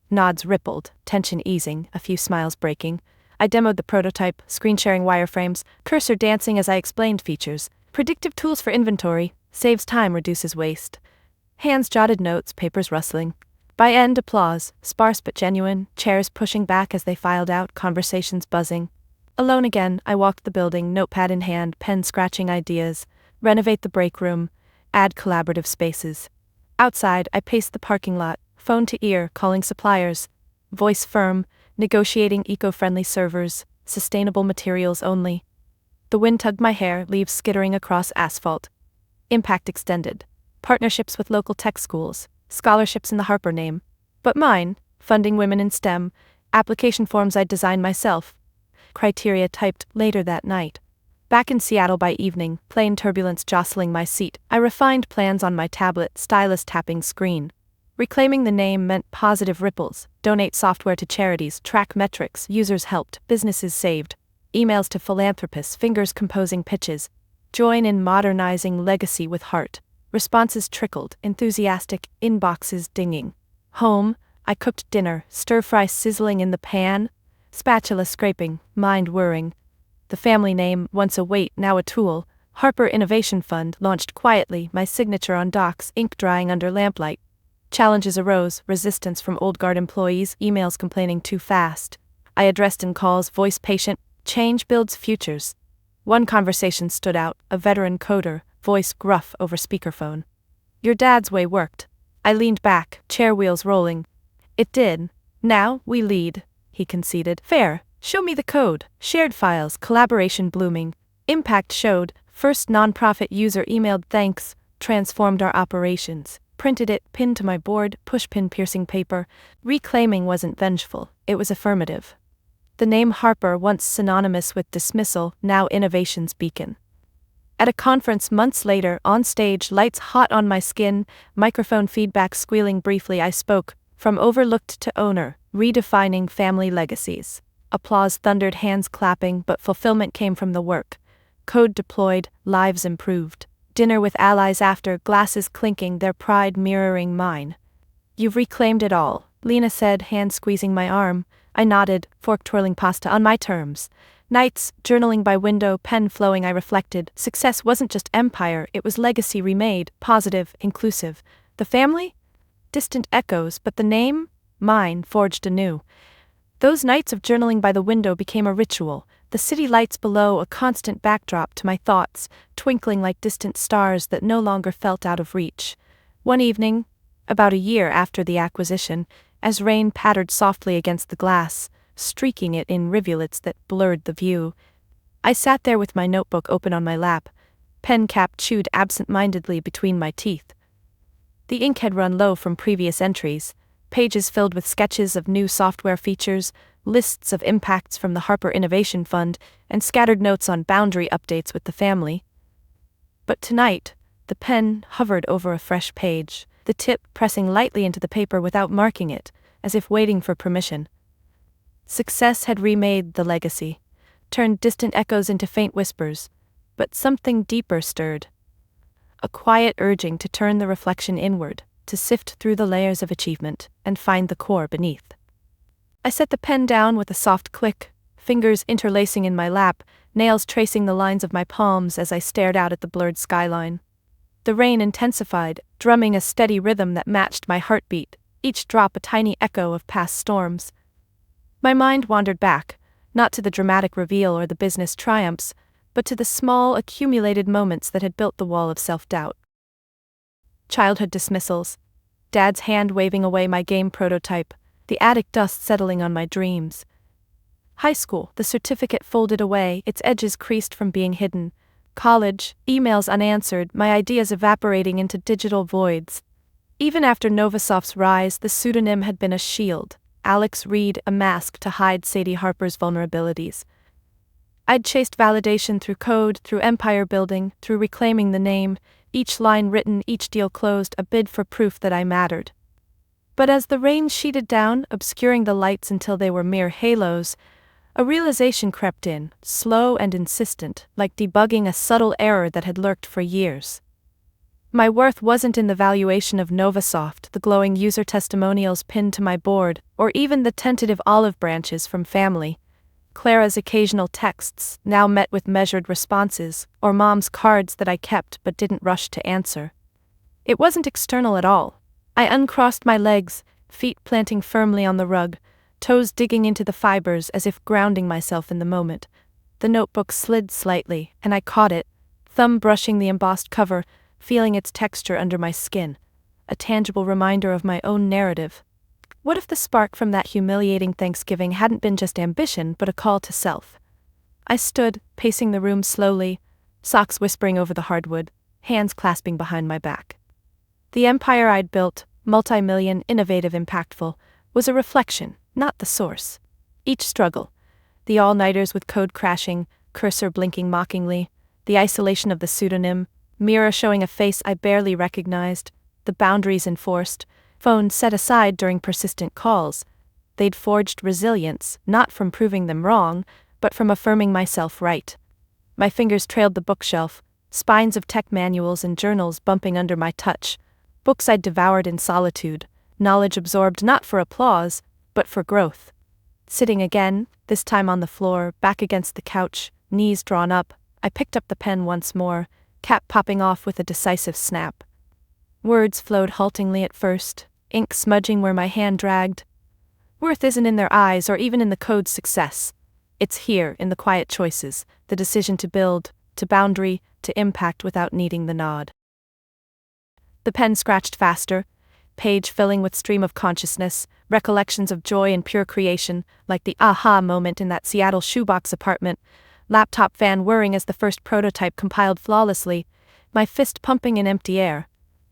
Nods rippled, tension easing, a few smiles breaking. I demoed the prototype, screen-sharing wireframes, cursor dancing as I explained features. Predictive tools for inventory, saves time, reduces waste. Hands jotted notes, papers rustling. By end, applause, sparse but genuine, chairs pushing back as they filed out, conversations buzzing. Alone again, I walked the building, notepad in hand, pen scratching ideas. Renovate the break room, add collaborative spaces. Outside, I paced the parking lot, phone to ear, calling suppliers. Voice firm, negotiating eco-friendly servers, sustainable materials only. The wind tugged my hair, leaves skittering across asphalt. Impact extended. Partnerships with local tech schools, scholarships in the Harper name. But mine, funding women in STEM, application forms I'd designed myself. Criteria typed later that night. Back in Seattle by evening, plane turbulence jostling my seat, I refined plans on my tablet, stylus tapping screen. Reclaiming the name meant positive ripples, donate software to charities, track metrics, users helped, businesses saved. Emails to philanthropists, fingers composing pitches. Join in modernizing legacy with heart. Responses trickled, enthusiastic, inboxes dinging. Home, I cooked dinner, stir-fry sizzling in the pan. Spatula scraping, mind whirring. The family name, once a weight, now a tool. Harper Innovation Fund, launched quietly, my signature on docs, ink drying under lamplight. Challenges arose, resistance from old guard employees, emails complaining too fast. I addressed in calls, voice patient, change builds futures. One conversation stood out, a veteran coder, voice gruff over speakerphone. Your dad's way worked. I leaned back, chair wheels rolling. It did. Now, we lead, he conceded. Fair. Show me the code. Shared files, collaboration blooming. Impact showed. First nonprofit user emailed thanks, transformed our operations. Printed it, pinned to my board, pushpin piercing paper. Reclaiming wasn't vengeful, it was affirmative. The name Harper, once synonymous with dismissal, now innovation's beacon. At a conference months later, on stage, lights hot on my skin, microphone feedback squealing briefly, I spoke, from overlooked to owner, redefining family legacies. Applause thundered, hands clapping, but fulfillment came from the work. Code deployed, lives improved. Dinner with allies after, glasses clinking, their pride mirroring mine. You've reclaimed it all, Lena said, hand squeezing my arm. I nodded, fork twirling pasta on my terms. Nights, journaling by window, pen flowing, I reflected. Success wasn't just empire, it was legacy remade, positive, inclusive. The family? Distant echoes, but the name? Mine, forged anew. Those nights of journaling by the window became a ritual, the city lights below a constant backdrop to my thoughts, twinkling like distant stars that no longer felt out of reach. One evening, about a year after the acquisition, as rain pattered softly against the glass, streaking it in rivulets that blurred the view, I sat there with my notebook open on my lap, pen cap chewed absent-mindedly between my teeth. The ink had run low from previous entries, pages filled with sketches of new software features, lists of impacts from the Harper Innovation Fund, and scattered notes on boundary updates with the family. But tonight, the pen hovered over a fresh page, the tip pressing lightly into the paper without marking it, as if waiting for permission. Success had remade the legacy, turned distant echoes into faint whispers, but something deeper stirred. A quiet urging to turn the reflection inward, to sift through the layers of achievement, and find the core beneath. I set the pen down with a soft click, fingers interlacing in my lap, nails tracing the lines of my palms as I stared out at the blurred skyline. The rain intensified, drumming a steady rhythm that matched my heartbeat, each drop a tiny echo of past storms. My mind wandered back, not to the dramatic reveal or the business triumphs, but to the small, accumulated moments that had built the wall of self-doubt. Childhood dismissals, Dad's hand waving away my game prototype, the attic dust settling on my dreams. High school, the certificate folded away, its edges creased from being hidden. College, emails unanswered, my ideas evaporating into digital voids. Even after Novasoft's rise, the pseudonym had been a shield, Alex Reed a mask to hide Sadie Harper's vulnerabilities. I'd chased validation through code, through empire building, through reclaiming the name, each line written, each deal closed, a bid for proof that I mattered. But as the rain sheeted down, obscuring the lights until they were mere halos, a realization crept in, slow and insistent, like debugging a subtle error that had lurked for years. My worth wasn't in the valuation of Novasoft, the glowing user testimonials pinned to my board, or even the tentative olive branches from family. Clara's occasional texts, now met with measured responses, or Mom's cards that I kept but didn't rush to answer. It wasn't external at all. I uncrossed my legs, feet planting firmly on the rug, toes digging into the fibers as if grounding myself in the moment. The notebook slid slightly, and I caught it, thumb brushing the embossed cover, feeling its texture under my skin, a tangible reminder of my own narrative. What if the spark from that humiliating Thanksgiving hadn't been just ambition but a call to self? I stood, pacing the room slowly, socks whispering over the hardwood, hands clasping behind my back. The empire I'd built, multimillion, innovative, impactful, was a reflection, not the source. Each struggle, the all-nighters with code crashing, cursor blinking mockingly, the isolation of the pseudonym, mirror showing a face I barely recognized, the boundaries enforced, phone set aside during persistent calls, they'd forged resilience, not from proving them wrong, but from affirming myself right. My fingers trailed the bookshelf, spines of tech manuals and journals bumping under my touch, books I'd devoured in solitude, knowledge absorbed not for applause, but for growth. Sitting again, this time on the floor, back against the couch, Knees drawn up, I picked up the pen once more, cap popping off with a decisive snap. Words flowed haltingly at first, ink smudging where my hand dragged. Worth isn't in their eyes or even in the code's success. It's here, in the quiet choices, the decision to build, to boundary, to impact without needing the nod. The pen scratched faster, page filling with stream of consciousness, recollections of joy and pure creation, like the aha moment in that Seattle shoebox apartment, laptop fan whirring as the first prototype compiled flawlessly, my fist pumping in empty air.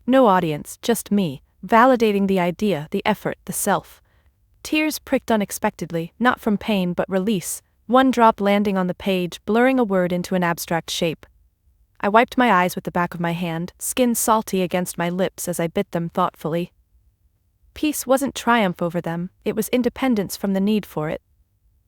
No audience, just me, validating the idea, the effort, the self. Tears pricked unexpectedly, not from pain but release, one drop landing on the page, blurring a word into an abstract shape. I wiped my eyes with the back of my hand, skin salty against my lips as I bit them thoughtfully. Peace wasn't triumph over them, it was independence from the need for it.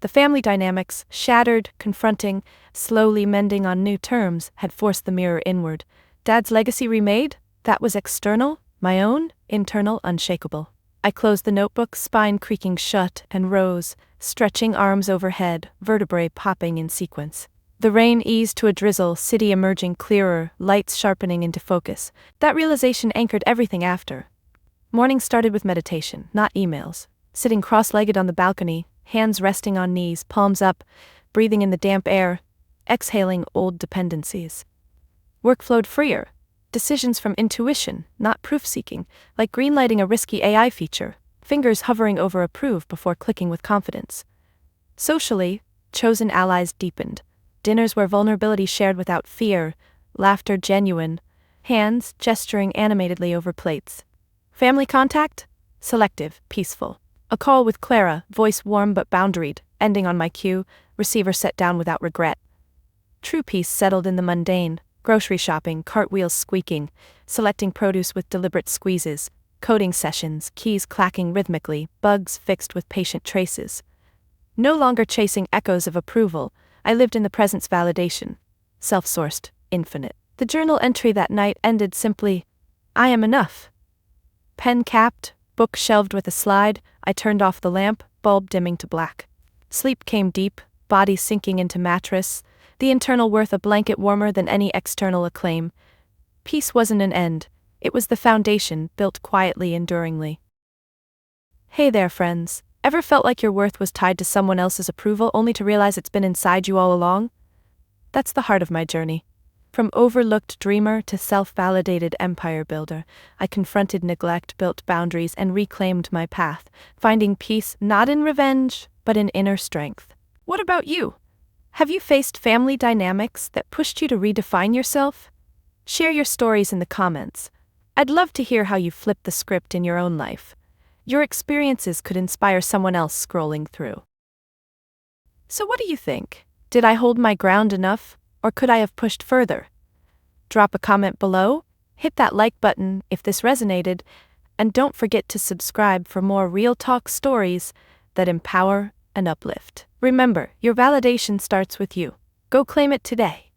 The family dynamics, shattered, confronting, slowly mending on new terms, had forced the mirror inward. Dad's legacy remade? That was external, my own, internal, unshakable. I closed the notebook, spine creaking shut, and rose, stretching arms overhead, vertebrae popping in sequence. The rain eased to a drizzle, city emerging clearer, lights sharpening into focus. That realization anchored everything after. Morning started with meditation, not emails. Sitting cross-legged on the balcony, hands resting on knees, palms up, breathing in the damp air, exhaling old dependencies. Work flowed freer. Decisions from intuition, not proof-seeking, like greenlighting a risky AI feature, fingers hovering over approve before clicking with confidence. Socially, chosen allies deepened. Dinners where vulnerability shared without fear, laughter genuine, hands gesturing animatedly over plates. Family contact? Selective, peaceful. A call with Clara, voice warm but boundaried, ending on my cue, receiver set down without regret. True peace settled in the mundane. Grocery shopping, cartwheels squeaking, selecting produce with deliberate squeezes, coding sessions, keys clacking rhythmically, bugs fixed with patient traces. No longer chasing echoes of approval, I lived in the present's validation. Self-sourced, infinite. The journal entry that night ended simply, I am enough. Pen capped, book shelved with a slide, I turned off the lamp, bulb dimming to black. Sleep came deep, body sinking into mattress, the internal worth a blanket warmer than any external acclaim. Peace wasn't an end, it was the foundation, built quietly, enduringly. Hey there, friends. Ever felt like your worth was tied to someone else's approval only to realize it's been inside you all along? That's the heart of my journey. From overlooked dreamer to self-validated empire builder, I confronted neglect, built boundaries, and reclaimed my path, finding peace not in revenge, but in inner strength. What about you? Have you faced family dynamics that pushed you to redefine yourself? Share your stories in the comments. I'd love to hear how you flipped the script in your own life. Your experiences could inspire someone else scrolling through. So what do you think? Did I hold my ground enough, or could I have pushed further? Drop a comment below, hit that like button if this resonated, and don't forget to subscribe for more real talk stories that empower and uplift. Remember, your validation starts with you. Go claim it today.